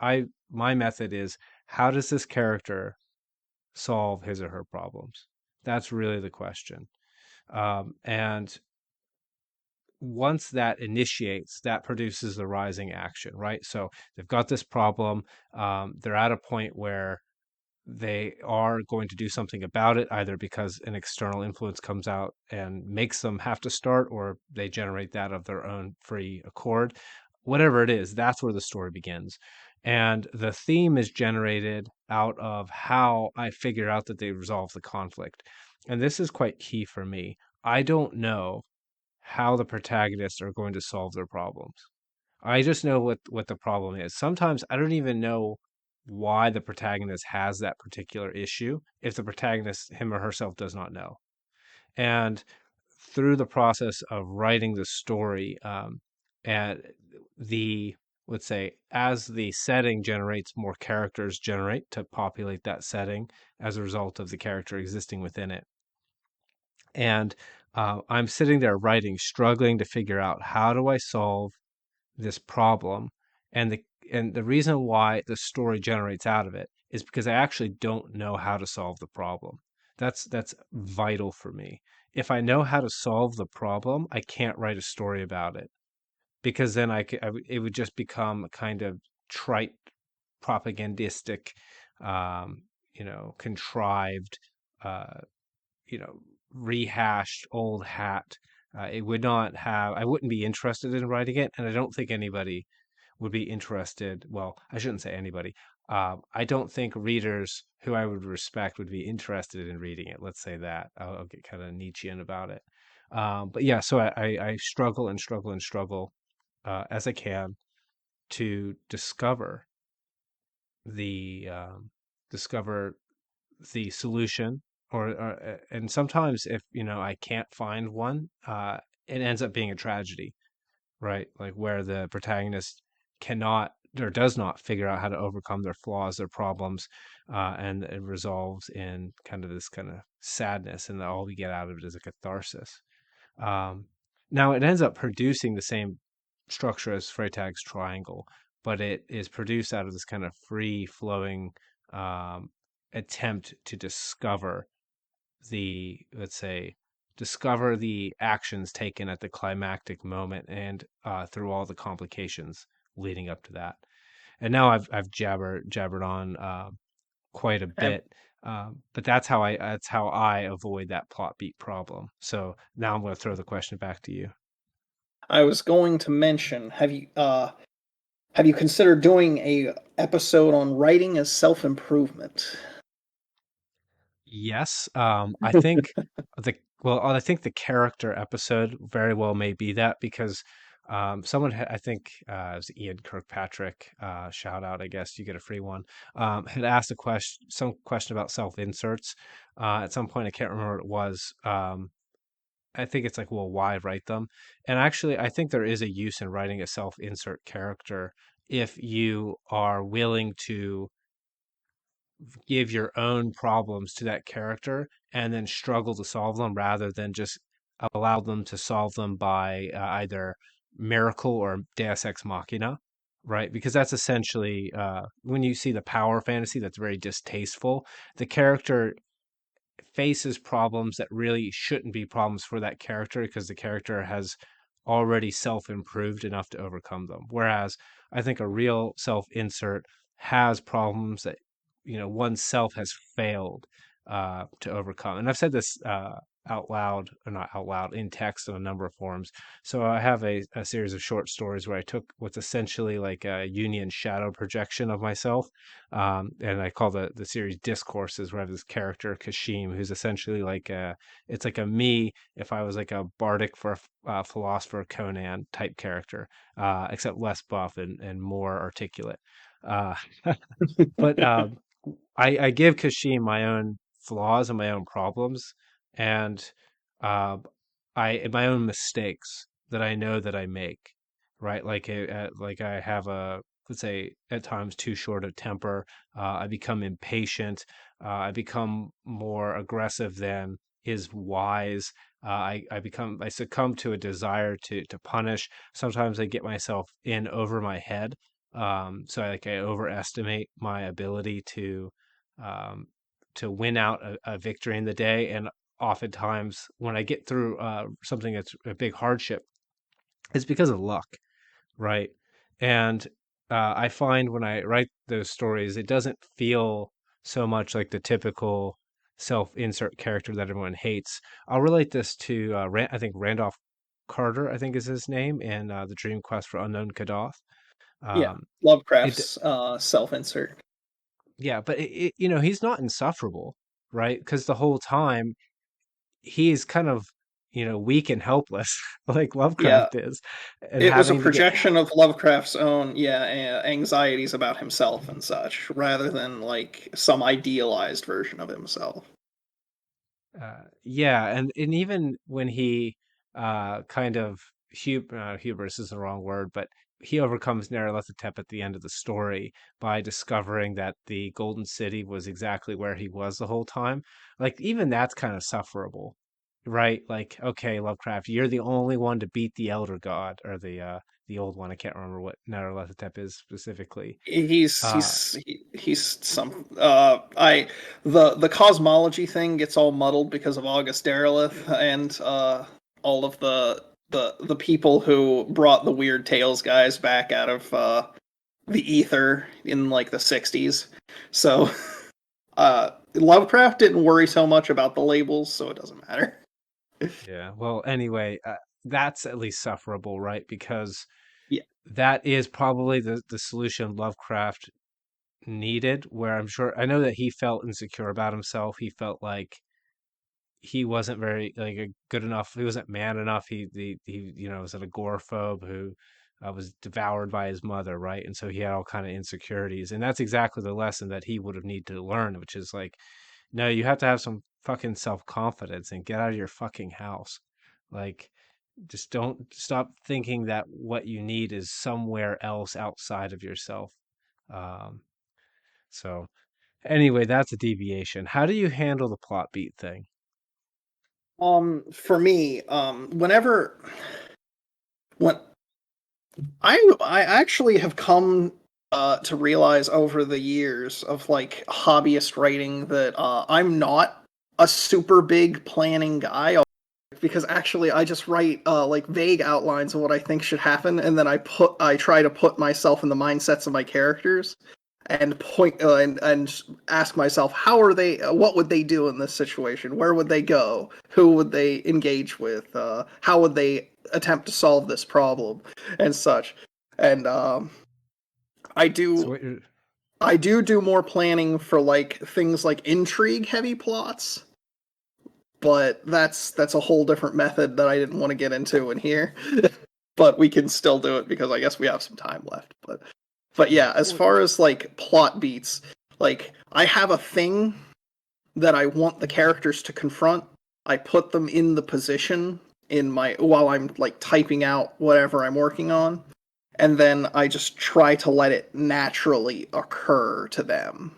Speaker 1: my method is, how does this character solve his or her problems? That's really the question. And once that initiates, that produces the rising action, right? So they've got this problem. They're at a point where they are going to do something about it, either because an external influence comes out and makes them have to start, or they generate that of their own free accord. Whatever it is, that's where the story begins. And the theme is generated out of how I figure out that they resolve the conflict. And this is quite key for me. I don't know how the protagonists are going to solve their problems. I just know what the problem is. Sometimes I don't even know why the protagonist has that particular issue if the protagonist, him or herself, does not know. And through the process of writing the story, and the let's say, as the setting generates, more characters generate to populate that setting as a result of the character existing within it. And I'm sitting there writing, struggling to figure out, how do I solve this problem. And the reason why the story generates out of it is because I actually don't know how to solve the problem. That's vital for me. If I know how to solve the problem, I can't write a story about it. because then it would just become a kind of trite propagandistic, contrived, uh, you know, rehashed old hat. It would not have. I wouldn't be interested in writing it, and I don't think anybody would be interested. Well, I shouldn't say anybody. I don't think readers who I would respect would be interested in reading it. Let's say that. I'll get kind of Nietzschean about it. But yeah, so I struggle and struggle and struggle as I can to the um, discover the solution, and sometimes if I can't find one, it ends up being a tragedy, right? Like where the protagonist cannot or does not figure out how to overcome their flaws, their problems, and it resolves in kind of this kind of sadness, and all we get out of it is a catharsis. um, Now it ends up producing the same structure as Freytag's triangle, but it is produced out of this kind of free flowing um, attempt to discover let's say, discover the actions taken at the climactic moment, and through all the complications leading up to that. And now I've jabbered on quite a bit. But that's how I avoid that plot beat problem. So now I'm going to throw the question back to you.
Speaker 2: I was going to mention, have you considered doing a episode on writing as self-improvement?
Speaker 1: Yes, I think I think the character episode very well may be that, because I think it was Ian Kirkpatrick, shout out, I guess you get a free one, had asked some question about self inserts at some point. I can't remember what it was. I think it's like, well, why write them? And actually, I think there is a use in writing a self insert character if you are willing to give your own problems to that character and then struggle to solve them, rather than just allow them to solve them by either miracle or deus ex machina, right? Because that's essentially, when you see the power fantasy, that's very distasteful. The character faces problems that really shouldn't be problems for that character, because the character has already self improved enough to overcome them. Whereas I think a real self insert has problems that oneself has failed to overcome. And I've said this out loud, or not out loud, in text in a number of forms. So I have a series of short stories where I took what's essentially like a Jungian shadow projection of myself, and I call the series Discourses, where I have this character Kashim, who's essentially like it's like a me if I was like a bardic for a philosopher Conan type character, except less buff and more articulate. Uh, but I give Kashim my own flaws and my own problems, and uh, my own mistakes that I know that I make, right? Like I have a, let's say, at times too short a temper. I become impatient. I become more aggressive than is wise. I succumb to a desire to punish. Sometimes I get myself in over my head. So I overestimate my ability um, to win out a victory in the day. And oftentimes when I get through something that's a big hardship, it's because of luck, right? And I find when I write those stories, it doesn't feel so much like the typical self-insert character that everyone hates. I'll relate this to I think Randolph Carter, I think is his name, in The Dream Quest for Unknown Kadath.
Speaker 2: Yeah,
Speaker 1: Um, it
Speaker 2: Lovecraft's self-insert.
Speaker 1: Yeah, but he's not insufferable, right? Because the whole time he's kind of, weak and helpless, like
Speaker 2: Yeah,
Speaker 1: Lovecraft is, and
Speaker 2: it was a
Speaker 1: having to get.
Speaker 2: projection of Lovecraft's own, anxieties about himself and such, rather than like some idealized version of himself.
Speaker 1: Yeah, and even when he kind of hubris is the wrong word, but he overcomes Nyarlathotep at the end of the story by discovering that the Golden City was exactly where he was the whole time. Like even that's kind of sufferable, right? Like, okay, Lovecraft, you're the only one to beat the Elder God, or the old one. I can't remember what Nyarlathotep is specifically. Uh
Speaker 2: He's some I the cosmology thing gets all muddled because of August Derleth and all of the the people who brought the Weird Tales guys back out of the ether in like the 60s. So Lovecraft didn't worry so much about the labels, so it doesn't matter.
Speaker 1: Yeah. Well, anyway, that's at least sufferable, right? Because
Speaker 2: Yeah.
Speaker 1: that is probably the solution Lovecraft needed, where I'm sure I know that he felt insecure about himself. He felt like he wasn't very like a good enough. He wasn't man enough. He was an agoraphobe who was devoured by his mother, right? And so he had all kind of insecurities, and that's exactly the lesson that he would have needed to learn, which is like, no, you have to have some fucking self confidence and get out of your fucking house, like. Just don't stop thinking that what you need is somewhere else outside of yourself. Um, so anyway, that's a deviation. How do you handle the plot beat thing?
Speaker 2: For me, when I actually have come to realize over the years of like hobbyist writing that I'm not a super big planning guy, because actually I just write like vague outlines of what I think should happen, and then I try to put myself in the mindsets of my characters and point and ask myself how are they what would they do in this situation, where would they go, who would they engage with, how would they attempt to solve this problem and such. And I
Speaker 1: So
Speaker 2: do
Speaker 1: what you're
Speaker 2: I do more planning for like things like intrigue heavy plots, but that's a whole different method that I didn't want to get into in here. But we can still do it because I guess we have some time left. But
Speaker 1: yeah,
Speaker 2: yeah, as far as like plot beats, like I have a thing that I want the characters to confront. I put them in the position in my while I'm like typing out whatever I'm working on, and then I just try to let it naturally occur to them,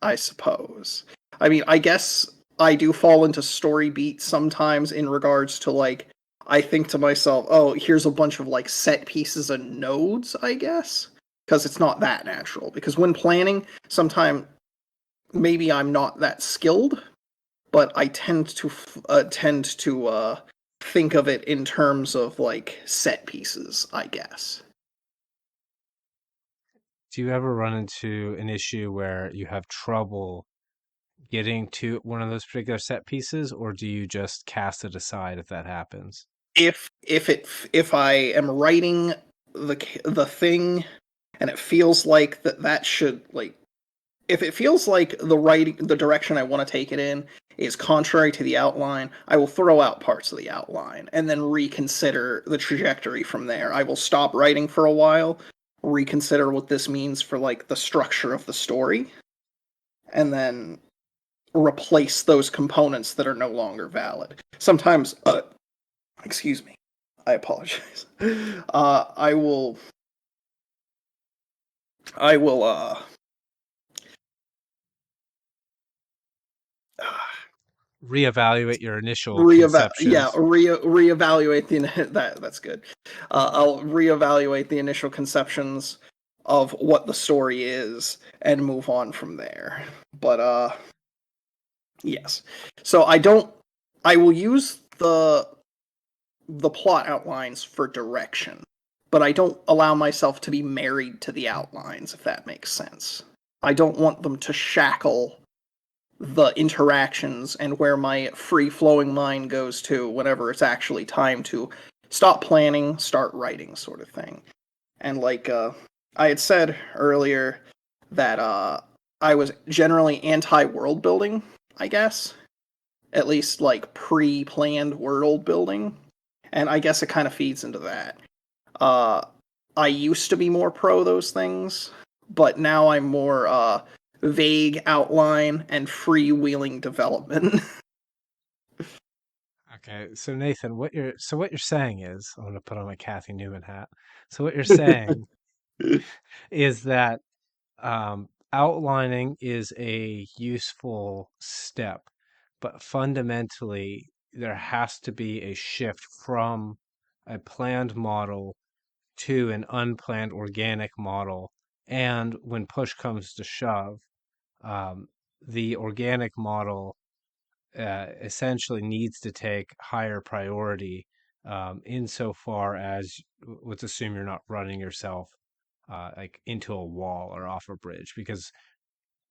Speaker 2: I suppose. I mean, I guess I do fall into story beats sometimes in regards to like I think to myself, "Oh, here's a bunch of like set pieces and nodes," I guess, because it's not that natural. Because when planning, sometimes maybe I'm not that skilled, but I tend to think of it in terms of like set pieces, I guess.
Speaker 1: do you ever run into an issue where you have trouble getting to one of those particular set pieces, or do you just cast it aside if that happens?
Speaker 2: If I am writing the thing and it feels like that should like if it feels like the direction I want to take it in is contrary to the outline, I will throw out parts of the outline and then reconsider the trajectory from there. I will stop writing for a while, reconsider what this means for like the structure of the story, and then replace those components that are no longer valid. Sometimes excuse me. I apologize. I will I will
Speaker 1: Reevaluate your initial conceptions.
Speaker 2: reevaluate the that's good. I'll reevaluate the initial conceptions of what the story is and move on from there. But yes. So I will use the plot outlines for direction, but I don't allow myself to be married to the outlines, if that makes sense. I don't want them to shackle the interactions and where my free flowing mind goes to whenever it's actually time to stop planning, start writing, sort of thing. And like I had said earlier that I was generally anti world building, I guess. At least like pre planned world building. And I guess it kind of feeds into that. Uh, I used to be more pro those things, but now I'm more vague outline and freewheeling development.
Speaker 1: Okay, so Nathan, what you're saying is, I'm gonna put on my Kathy Newman hat. So what you're saying is that outlining is a useful step, but fundamentally there has to be a shift from a planned model to an unplanned organic model. And when push comes to shove, um, the organic model essentially needs to take higher priority insofar as let's assume you're not running yourself like into a wall or off a bridge, because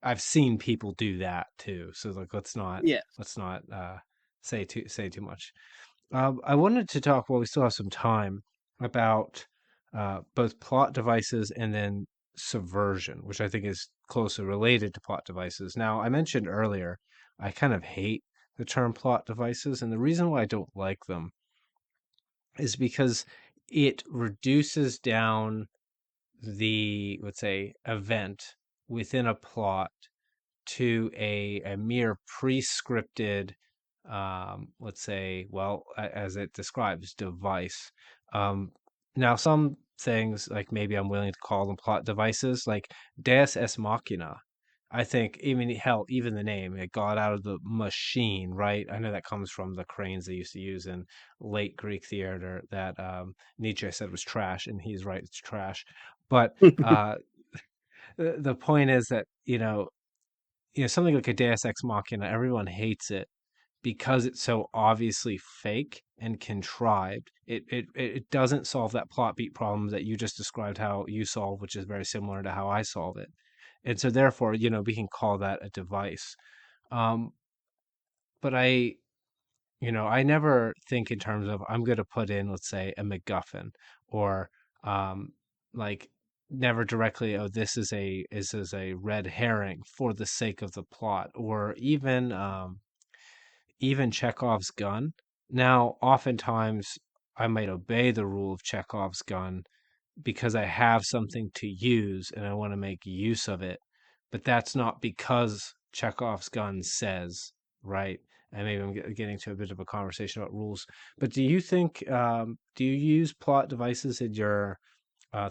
Speaker 1: I've seen people do that too. So like
Speaker 2: Yeah.
Speaker 1: let's not say too much. I wanted to talk while we still have some time about both plot devices and then subversion, which I think is closely related to plot devices. Now, I mentioned earlier, I kind of hate the term plot devices, and the reason why I don't like them is because it reduces down the, let's say, event within a plot to a mere pre-scripted, let's say, well, as it describes, device. Um, Now, some things, like maybe I'm willing to call them plot devices, like Deus Ex Machina. I think even hell, even the name, it got out of the machine, right? I know that comes from the cranes they used to use in late Greek theater that Nietzsche said was trash, and he's right, it's trash. But uh, the point is that something like a Deus Ex Machina, everyone hates it because it's so obviously fake and contrived. It doesn't solve that plot beat problem that you just described how you solve, which is very similar to how I solve it. And so therefore, we can call that a device. Um, but I never think in terms of I'm going to put in, let's say, a MacGuffin or um, like never directly, oh, this is a red herring for the sake of the plot, or even Chekhov's gun. Now, oftentimes I might obey the rule of Chekhov's gun because I have something to use and I want to make use of it. But that's not because Chekhov's gun says, right? And maybe I'm getting to a bit of a conversation about rules. But do you use plot devices in your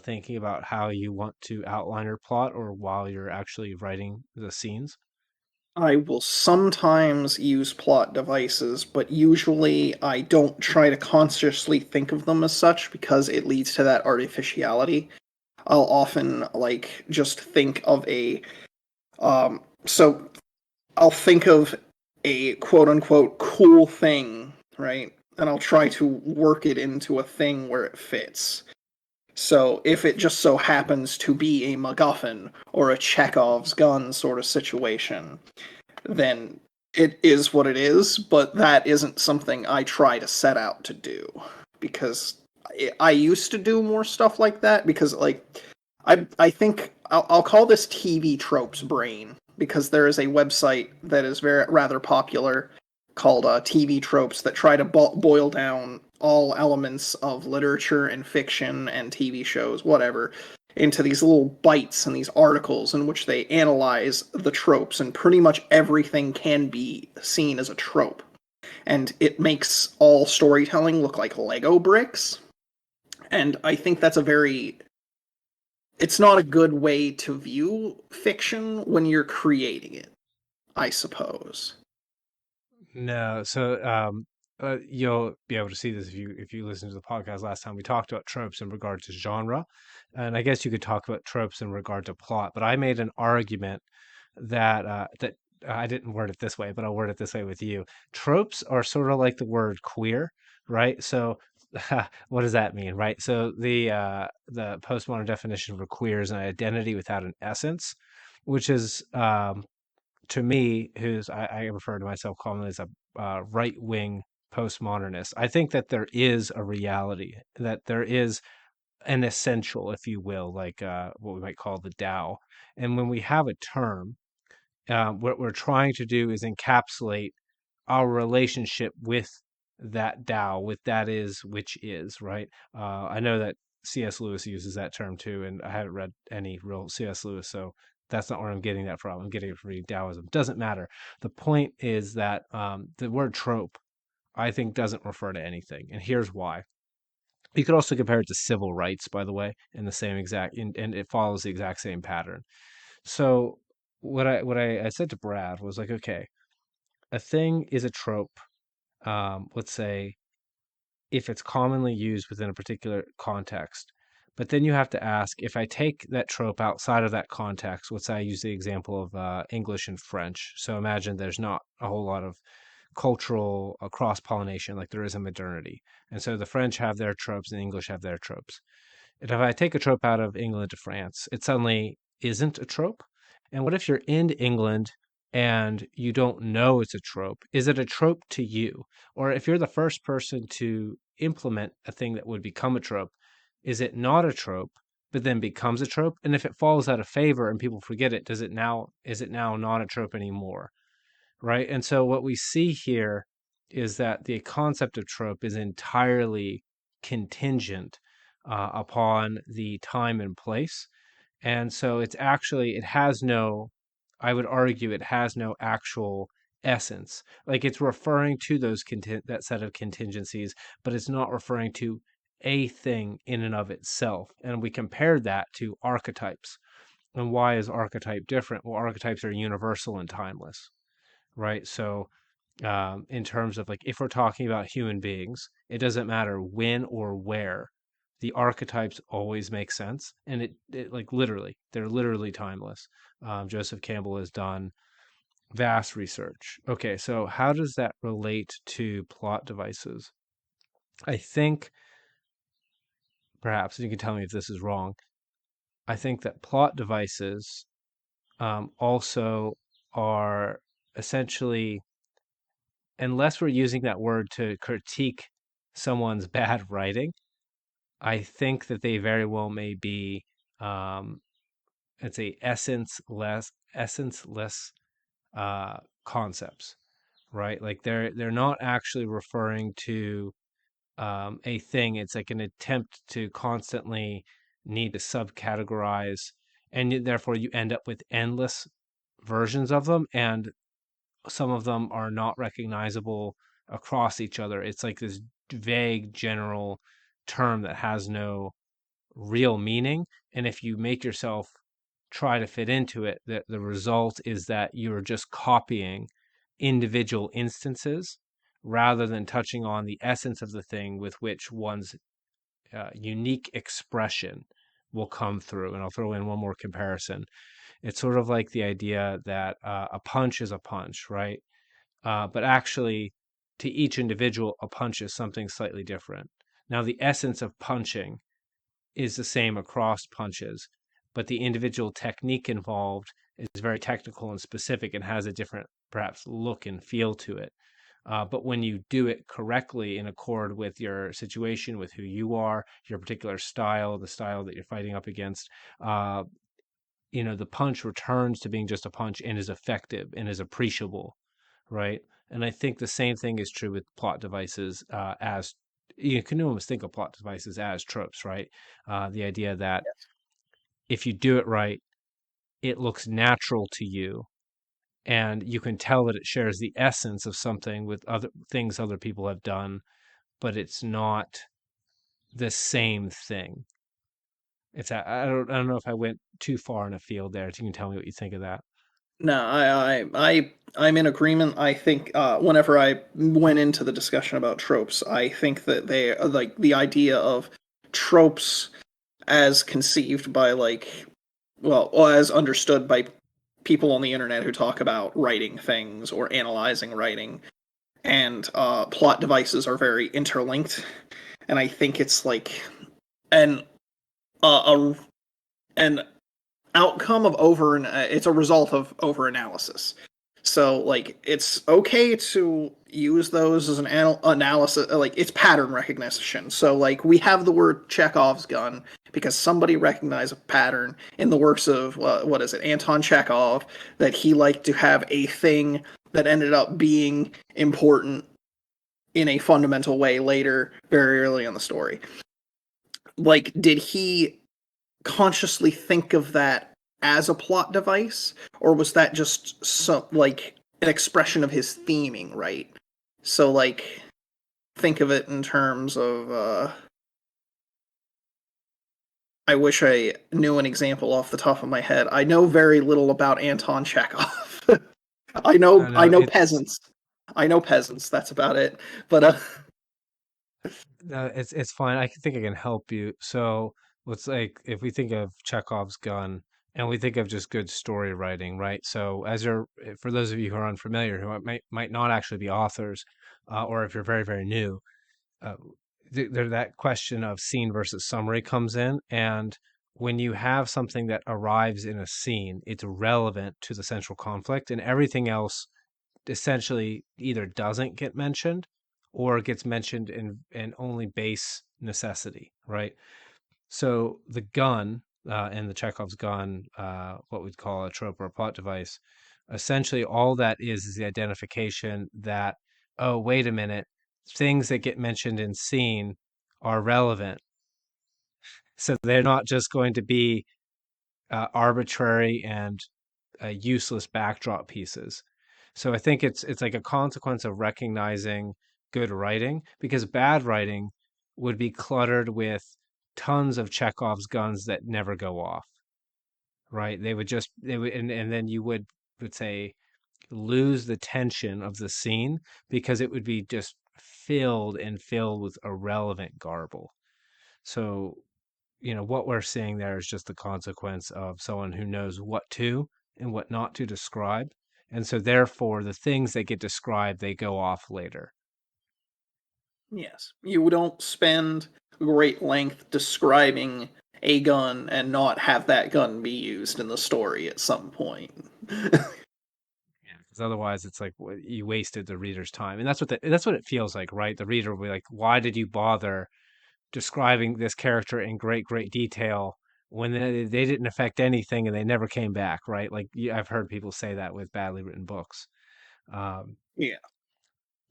Speaker 1: thinking about how you want to outline your plot or while you're actually writing the scenes?
Speaker 2: I will sometimes use plot devices, but usually I don't try to consciously think of them as such because it leads to that artificiality. I'll often like just think of so I'll think of a quote unquote cool thing, right? And I'll try to work it into a thing where it fits. So if it just so happens to be a MacGuffin or a Chekhov's gun sort of situation, then it is what it is, but that isn't something I try to set out to do because I used to do more stuff like that because like I think I'll call this TV tropes brain because there is a website that is very rather popular called TV tropes that try to boil down all elements of literature and fiction and TV shows, whatever, into these little bites and these articles in which they analyze the tropes, and pretty much everything can be seen as a trope. And it makes all storytelling look like Lego bricks. And I think that's a very it's not a good way to view fiction when you're creating it, I suppose.
Speaker 1: No, so you'll be able to see this if you listen to the podcast last time. We talked about tropes in regard to genre, and I guess you could talk about tropes in regard to plot. But I made an argument that I didn't word it this way, but I'll word it this way with you. Tropes are sort of like the word queer, right? So what does that mean, right? So the postmodern definition for queer is an identity without an essence, which is to me, I refer to myself commonly as a right wing postmodernist. I think that there is a reality, that there is an essential, if you will, like what we might call the Tao. And when we have a term, what we're trying to do is encapsulate our relationship with that Tao, with that is which is, right? I know that C.S. Lewis uses that term too, and I haven't read any real C.S. Lewis, so that's not where I'm getting that from. I'm getting it from reading Taoism. Doesn't matter. The point is that the word trope, I think, doesn't refer to anything, and here's why. You could also compare it to civil rights, by the way, in the same exact, and it follows the exact same pattern. So what I said to Brad was like, okay, a thing is a trope. Let's say if it's commonly used within a particular context. But then you have to ask if I take that trope outside of that context, let's say I use the example of English and French. So imagine there's not a whole lot of cultural cross-pollination like there is in modernity. And so the French have their tropes and the English have their tropes. And if I take a trope out of England to France, it suddenly isn't a trope. And what if you're in England and you don't know it's a trope? Is it a trope to you? Or if you're the first person to implement a thing that would become a trope, is it not a trope, but then becomes a trope? And if it falls out of favor and people forget it, is it now not a trope anymore? Right? And so what we see here is that the concept of trope is entirely contingent upon the time and place. And so it has no, I would argue, it has no actual essence. Like it's referring to that set of contingencies, but it's not referring to a thing in and of itself. And we compared that to archetypes. And why is archetype different? Well, archetypes are universal and timeless, right? So in terms of like if we're talking about human beings, it doesn't matter when or where. The archetypes always make sense, and it like literally, they're literally timeless. Joseph Campbell has done vast research. Okay, so how does that relate to plot devices? I think perhaps, and you can tell me if this is wrong. I think that plot devices also are essentially, unless we're using that word to critique someone's bad writing, I think that they very well may be, um, let's say, essenceless concepts, right? Like they're not actually referring to a thing. It's like an attempt to constantly need to subcategorize, and therefore you end up with endless versions of them, and some of them are not recognizable across each other. It's like this vague general term that has no real meaning. And if you make yourself try to fit into it, the result is that you're just copying individual instances rather than touching on the essence of the thing with which one's unique expression will come through. And I'll throw in one more comparison. It's sort of like the idea that a punch is a punch, right? But actually, to each individual, a punch is something slightly different. Now, the essence of punching is the same across punches, but the individual technique involved is very technical and specific and has a different, perhaps, look and feel to it. But when you do it correctly in accord with your situation, with who you are, your particular style, the style that you're fighting up against, uh, the punch returns to being just a punch and is effective and is appreciable, right? And I think the same thing is true with plot devices, as you can almost think of plot devices as tropes, right? The idea that if you do it right, it looks natural to you, and you can tell that it shares the essence of something with other things other people have done, but it's not the same thing. I don't know if I went too far in a field there. You can tell me what you think of that.
Speaker 2: No, I'm in agreement. I think whenever I went into the discussion about tropes, I think that they like the idea of tropes as conceived by well, or as understood by people on the internet who talk about writing things or analyzing writing, and plot devices are very interlinked. And I think it's like an a an outcome of it's a result of over analysis. So like it's okay to use those as an analysis, like it's pattern recognition. So like we have the word Chekhov's gun because somebody recognized a pattern in the works of what is it, Anton Chekhov, that he liked to have a thing that ended up being important in a fundamental way later, very early in the story. Like, did he consciously think of that as a plot device, or was that just some like an expression of his theming, right? So like think of it in terms of I wish I knew an example off the top of my head. I know very little about Anton Chekhov.
Speaker 1: I
Speaker 2: I
Speaker 1: know
Speaker 2: know peasants. I know peasants, that's about it. But
Speaker 1: it's fine. I think I can help you. So let's like if we think of Chekhov's gun and we think of just good story writing, right? So, for those of you who are unfamiliar, who might not actually be authors, or if you're very, very new, uh, there that question of scene versus summary comes in. And when you have something that arrives in a scene, it's relevant to the central conflict, and everything else essentially either doesn't get mentioned or gets mentioned in only base necessity, right? So the gun, and the Chekhov's gun, what we'd call a trope or a plot device, essentially all that is the identification that, oh, wait a minute, things that get mentioned in scene are relevant. So they're not just going to be arbitrary and useless backdrop pieces. So I think it's like a consequence of recognizing good writing, because bad writing would be cluttered with tons of Chekhov's guns that never go off, right? They would, and then you would say lose the tension of the scene because it would be just filled with irrelevant garble. So, what we're seeing there is just the consequence of someone who knows what to and what not to describe. And so, therefore, the things that get described, they go off later.
Speaker 2: Yes. You don't spend great length describing a gun and not have that gun be used in the story at some point.
Speaker 1: Yeah. Because otherwise, it's like you wasted the reader's time, and that's what it feels like, right? The reader will be like, "Why did you bother describing this character in great detail when they didn't affect anything and they never came back?" Right? Like I've heard people say that with badly written books. Um,
Speaker 2: Yeah.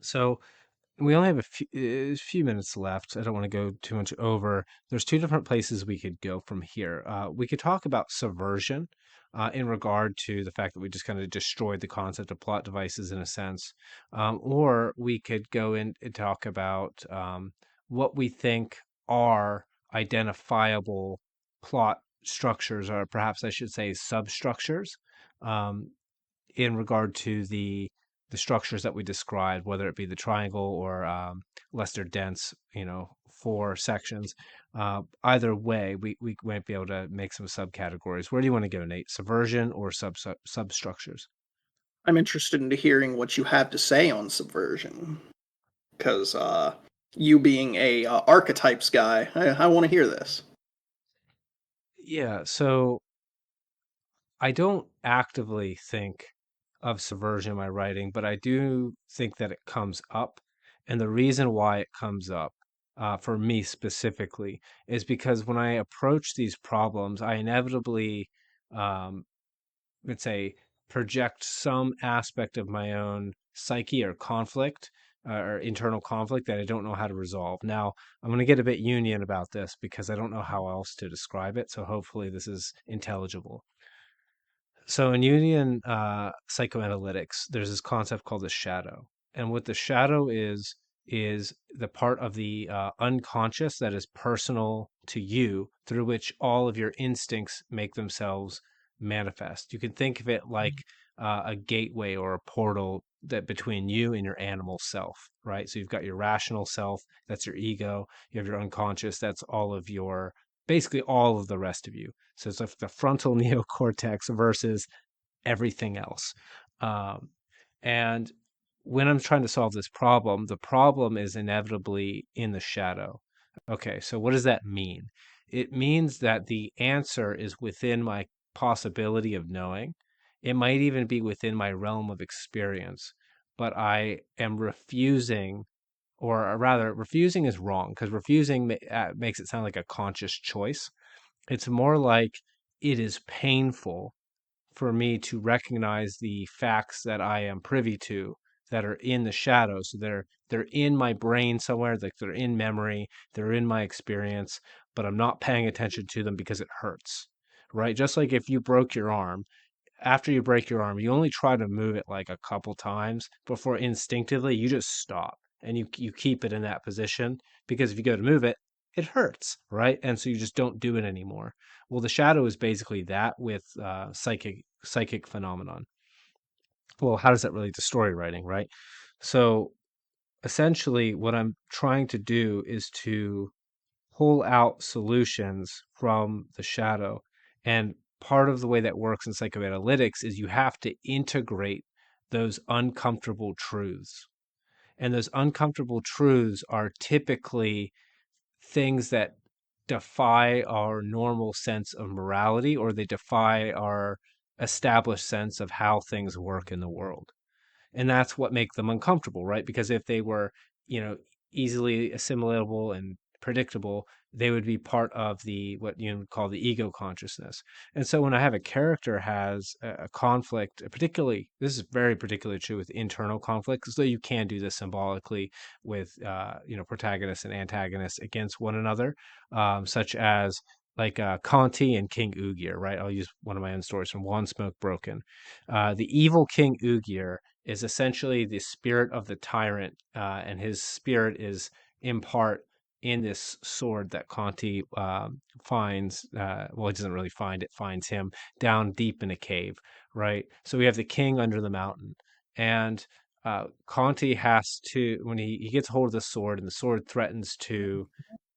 Speaker 1: so we only have a few minutes left. I don't want to go too much over. There's two different places we could go from here. We could talk about subversion, in regard to the fact that we just kind of destroyed the concept of plot devices in a sense. Or we could go in and talk about what we think are identifiable plot structures, or perhaps I should say substructures, um, in regard to the structures that we described, whether it be the triangle or less dense, 4 sections. Either way, we might be able to make some subcategories. Where do you want to go, Nate? Subversion or substructures?
Speaker 2: I'm interested in hearing what you have to say on subversion. Because you being a archetypes guy, I want to hear this.
Speaker 1: Yeah, so I don't actively think of subversion in my writing, but I do think that it comes up. And the reason why it comes up, for me specifically, is because when I approach these problems, I inevitably, um, let's say, project some aspect of my own psyche or conflict, or internal conflict that I don't know how to resolve. Now, I'm going to get a bit Jungian about this because I don't know how else to describe it. So hopefully this is intelligible. So in Jungian psychoanalytics, there's this concept called the shadow, and what the shadow is the part of the unconscious that is personal to you, through which all of your instincts make themselves manifest. You can think of it like a gateway or a portal that between you and your animal self, right? So you've got your rational self, that's your ego. You have your unconscious, that's all of your basically all of the rest of you. So it's like the frontal neocortex versus everything else. Um, and when I'm trying to solve this problem, the problem is inevitably in the shadow. Okay, so what does that mean? It means that the answer is within my possibility of knowing. It might even be within my realm of experience, but I am refusing, or rather, refusing is wrong because refusing makes it sound like a conscious choice. It's more like it is painful for me to recognize the facts that I am privy to that are in the shadows. So they're in my brain somewhere, like they're in memory, they're in my experience, but I'm not paying attention to them because it hurts. Right? Just like if you broke your arm, after you break your arm, you only try to move it like a couple times before instinctively you just stop and you keep it in that position, because if you go to move it, it hurts, right? And so you just don't do it anymore. Well, the shadow is basically that with psychic phenomenon. Well, how does that relate to story writing, right? So essentially, what I'm trying to do is to pull out solutions from the shadow and part of the way that works in psychoanalytics is you have to integrate those uncomfortable truths. And those uncomfortable truths are typically things that defy our normal sense of morality, or they defy our established sense of how things work in the world. And that's what makes them uncomfortable, right? Because if they were, you know, easily assimilatable and predictable, they would be part of the what you would call the ego consciousness. And so when I have a character has a conflict, particularly this is very particularly true with internal conflicts, though you can do this symbolically with protagonists and antagonists against one another, such as like Conti and King Ugir, right? I'll use one of my own stories from One Smoke Broken. The evil King Ugir is essentially the spirit of the tyrant, and his spirit is in part in this sword that Conti finds. Well, he doesn't really find it; finds him down deep in a cave, right? So we have the king under the mountain, and Conti has to when he gets hold of the sword, and the sword threatens to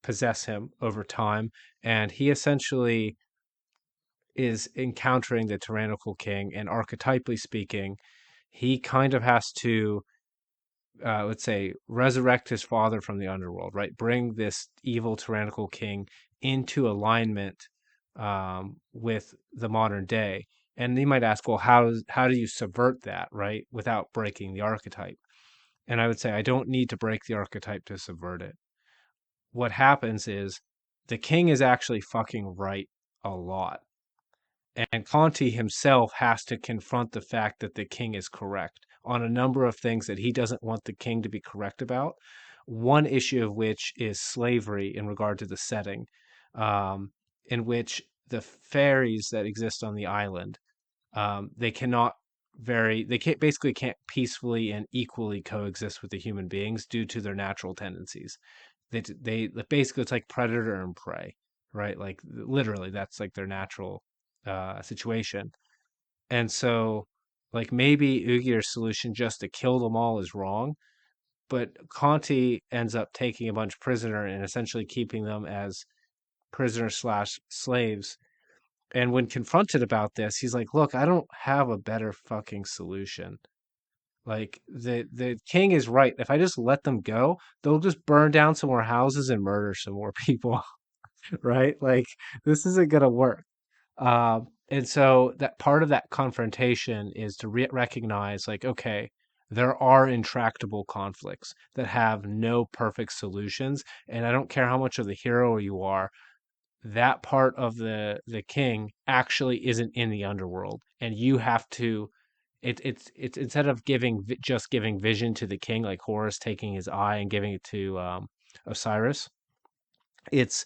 Speaker 1: possess him over time, and he essentially is encountering the tyrannical king, and archetypally speaking, he kind of has to, let's say, resurrect his father from the underworld, right? Bring this evil tyrannical king into alignment with the modern day. And you might ask, well, how do you subvert that, right, without breaking the archetype? And I would say, I don't need to break the archetype to subvert it. What happens is the king is actually fucking right a lot, and Conti himself has to confront the fact that the king is correct on a number of things that he doesn't want the king to be correct about. One issue of which is slavery in regard to the setting, in which the fairies that exist on the island, they cannot they can't basically can't peacefully and equally coexist with the human beings due to their natural tendencies. They basically, it's like predator and prey, right? Like literally, that's like their natural situation. And so, like maybe Ugir's solution just to kill them all is wrong, but Conti ends up taking a bunch prisoner and essentially keeping them as prisoners slash slaves. And when confronted about this, he's like, "Look, I don't have a better fucking solution. Like the king is right. If I just let them go, they'll just burn down some more houses and murder some more people, right? Like this isn't gonna work." And so that part of that confrontation is to recognize, like, okay, there are intractable conflicts that have no perfect solutions, and I don't care how much of the hero you are, that part of the king actually isn't in the underworld, and you have to. It's instead of just giving vision to the king, like Horus taking his eye and giving it to Osiris, it's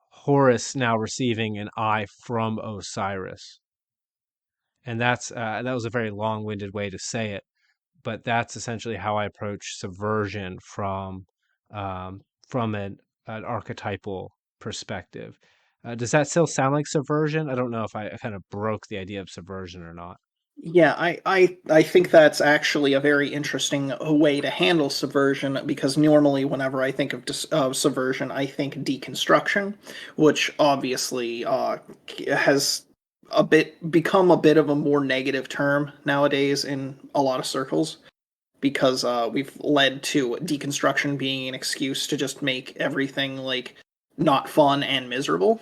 Speaker 1: Horus now receiving an eye from Osiris. And that was a very long-winded way to say it, but that's essentially how I approach subversion from an archetypal perspective. Does that still sound like subversion? I don't know if I kind of broke the idea of subversion or not.
Speaker 2: Yeah, I think that's actually a very interesting way to handle subversion because normally whenever I think of subversion, I think deconstruction, which obviously has a bit become a bit of a more negative term nowadays in a lot of circles because we've led to deconstruction being an excuse to just make everything like not fun and miserable,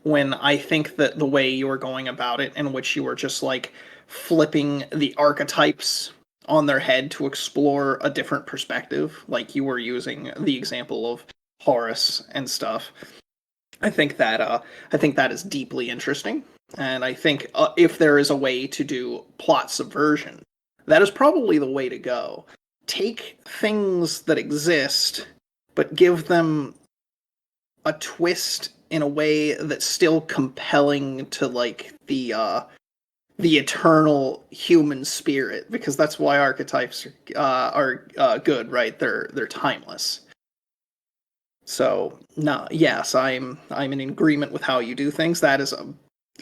Speaker 2: when I think that the way you were going about it, in which you were just like flipping the archetypes on their head to explore a different perspective, like you were using the example of Horus and stuff. I think that is deeply interesting, and I think if there is a way to do plot subversion, that is probably the way to go. Take things that exist, but give them a twist in a way that's still compelling to like the eternal human spirit, because that's why archetypes are good, right? They're timeless. So no, yes, I'm in agreement with how you do things. That is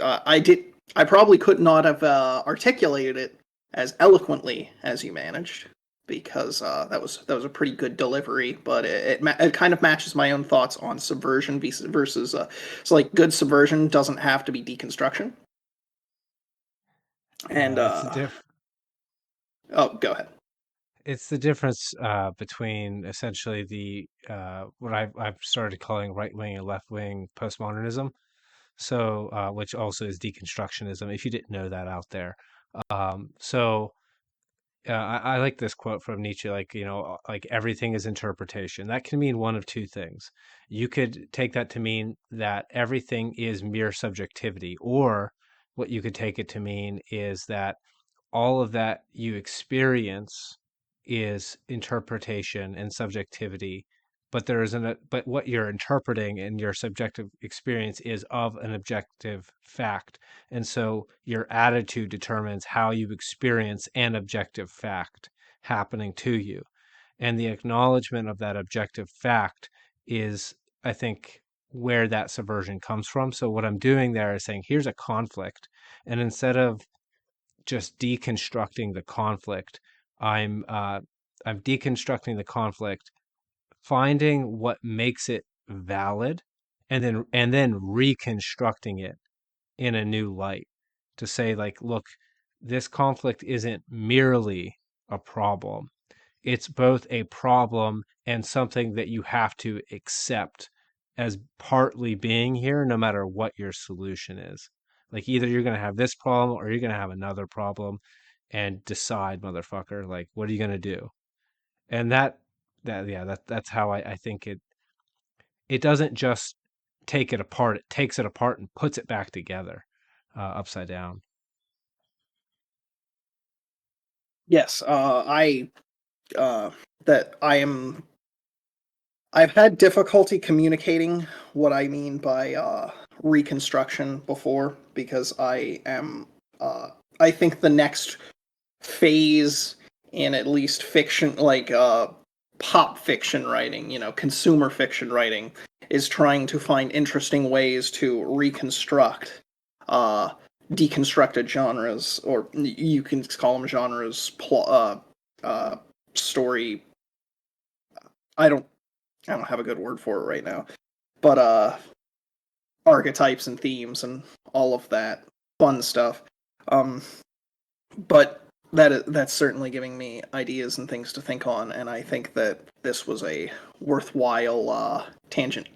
Speaker 2: I probably could not have articulated it as eloquently as you managed, because that was a pretty good delivery. But it kind of matches my own thoughts on subversion versus so like good subversion doesn't have to be deconstruction. And
Speaker 1: It's the
Speaker 2: oh, go ahead.
Speaker 1: it's the difference between essentially the what I've started calling right wing and left wing postmodernism. So, which also is deconstructionism. If you didn't know that out there, so I like this quote from Nietzsche, like, like everything is interpretation. That can mean one of two things. You could take that to mean that everything is mere subjectivity, or what you could take it to mean is that all of that you experience is interpretation and subjectivity, but there isn't a, but what you're interpreting in your subjective experience is of an objective fact. And so your attitude determines how you experience an objective fact happening to you. And the acknowledgement of that objective fact is, I think, where that subversion comes from. So what I'm doing there is saying, here's a conflict. And instead of just deconstructing the conflict. I'm deconstructing the conflict, finding what makes it valid, and then reconstructing it in a new light to say, like, look, this conflict isn't merely a problem. It's both a problem and something that you have to accept as partly being here, no matter what your solution is. Like, either you're going to have this problem or you're going to have another problem, and decide, motherfucker, like, what are you going to do? And yeah, that's how I think it doesn't just take it apart, it takes it apart and puts it back together, upside down.
Speaker 2: Yes, I uh, that I am. I've had difficulty communicating what I mean by reconstruction before because I am. I think the next phase in at least fiction, like pop fiction writing, consumer fiction writing, is trying to find interesting ways to reconstruct uh, deconstructed genres, or you can call them genres, story. I don't, I don't have a good word for it right now, but archetypes and themes and all of that fun stuff. Um, but that's certainly giving me ideas and things to think on, and I think that this was a worthwhile tangent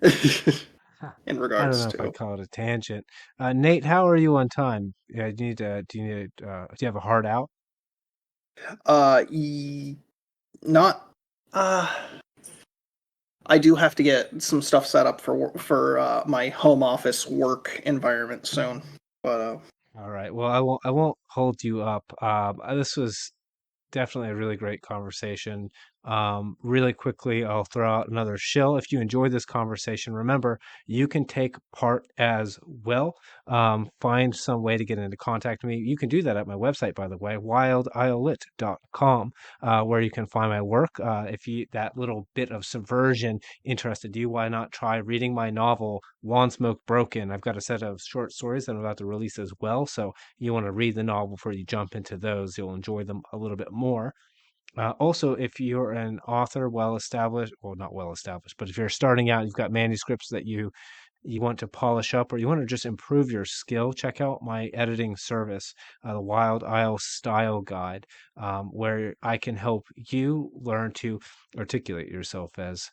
Speaker 1: Huh.
Speaker 2: in
Speaker 1: I don't
Speaker 2: regards
Speaker 1: know if I'd
Speaker 2: to
Speaker 1: call it a tangent. Nate, how are you on time? Yeah, do you have a hard out?
Speaker 2: uh e- not uh I do have to get some stuff set up for my home office work environment soon, but
Speaker 1: All right. Well, I won't hold you up. This was definitely a really great conversation. Really quickly, I'll throw out another shill. If you enjoyed this conversation, remember you can take part as well. Find some way to get into contact with me. You can do that at my website, by the way, wildislet.com, where you can find my work. If you that little bit of subversion interested you, why not try reading my novel Lawn Smoke Broken? I've got a set of short stories that I'm about to release as well, so you want to read the novel before you jump into those. You'll enjoy them a little bit more. Also, if you're an author, well established, well, not well established, but if you're starting out, you've got manuscripts that you want to polish up, or you want to just improve your skill, check out my editing service, the Wild Isle Style Guide, where I can help you learn to articulate yourself as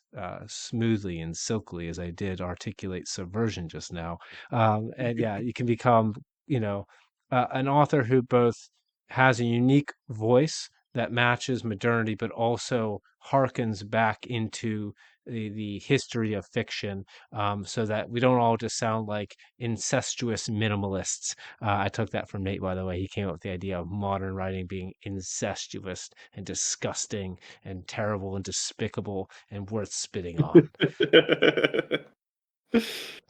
Speaker 1: smoothly and silkily as I did articulate subversion just now. And yeah, you can become, you know, an author who both has a unique voice that matches modernity, but also harkens back into the history of fiction, so that we don't all just sound like incestuous minimalists. I took that from Nate, by the way. He came up with the idea of modern writing being incestuous and disgusting and terrible and despicable and worth spitting on.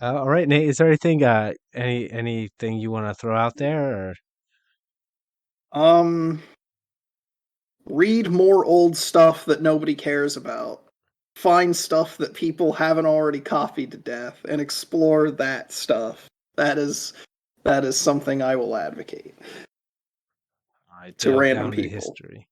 Speaker 1: All right, Nate, is there anything you want to throw out there? Or
Speaker 2: um read more old stuff that nobody cares about. Find stuff that people haven't already copied to death and explore that stuff. That is that is something I will advocate
Speaker 1: I
Speaker 2: to
Speaker 1: dove
Speaker 2: random
Speaker 1: down into
Speaker 2: people.
Speaker 1: history.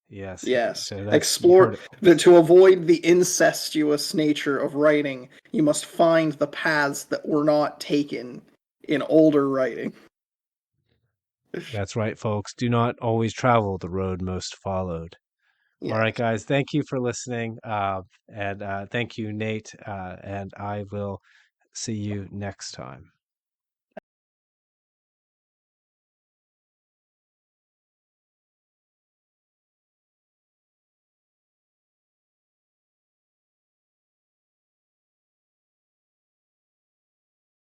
Speaker 1: Yes,
Speaker 2: Yes.
Speaker 1: so that's you heard
Speaker 2: Explore
Speaker 1: it first.
Speaker 2: to avoid the incestuous nature of writing, you must find the paths that were not taken in older writing.
Speaker 1: That's right, folks. Do not always travel the road most followed. All
Speaker 2: Yeah.
Speaker 1: right, guys. Thank you for listening. And thank you, Nate. And I will see you next time.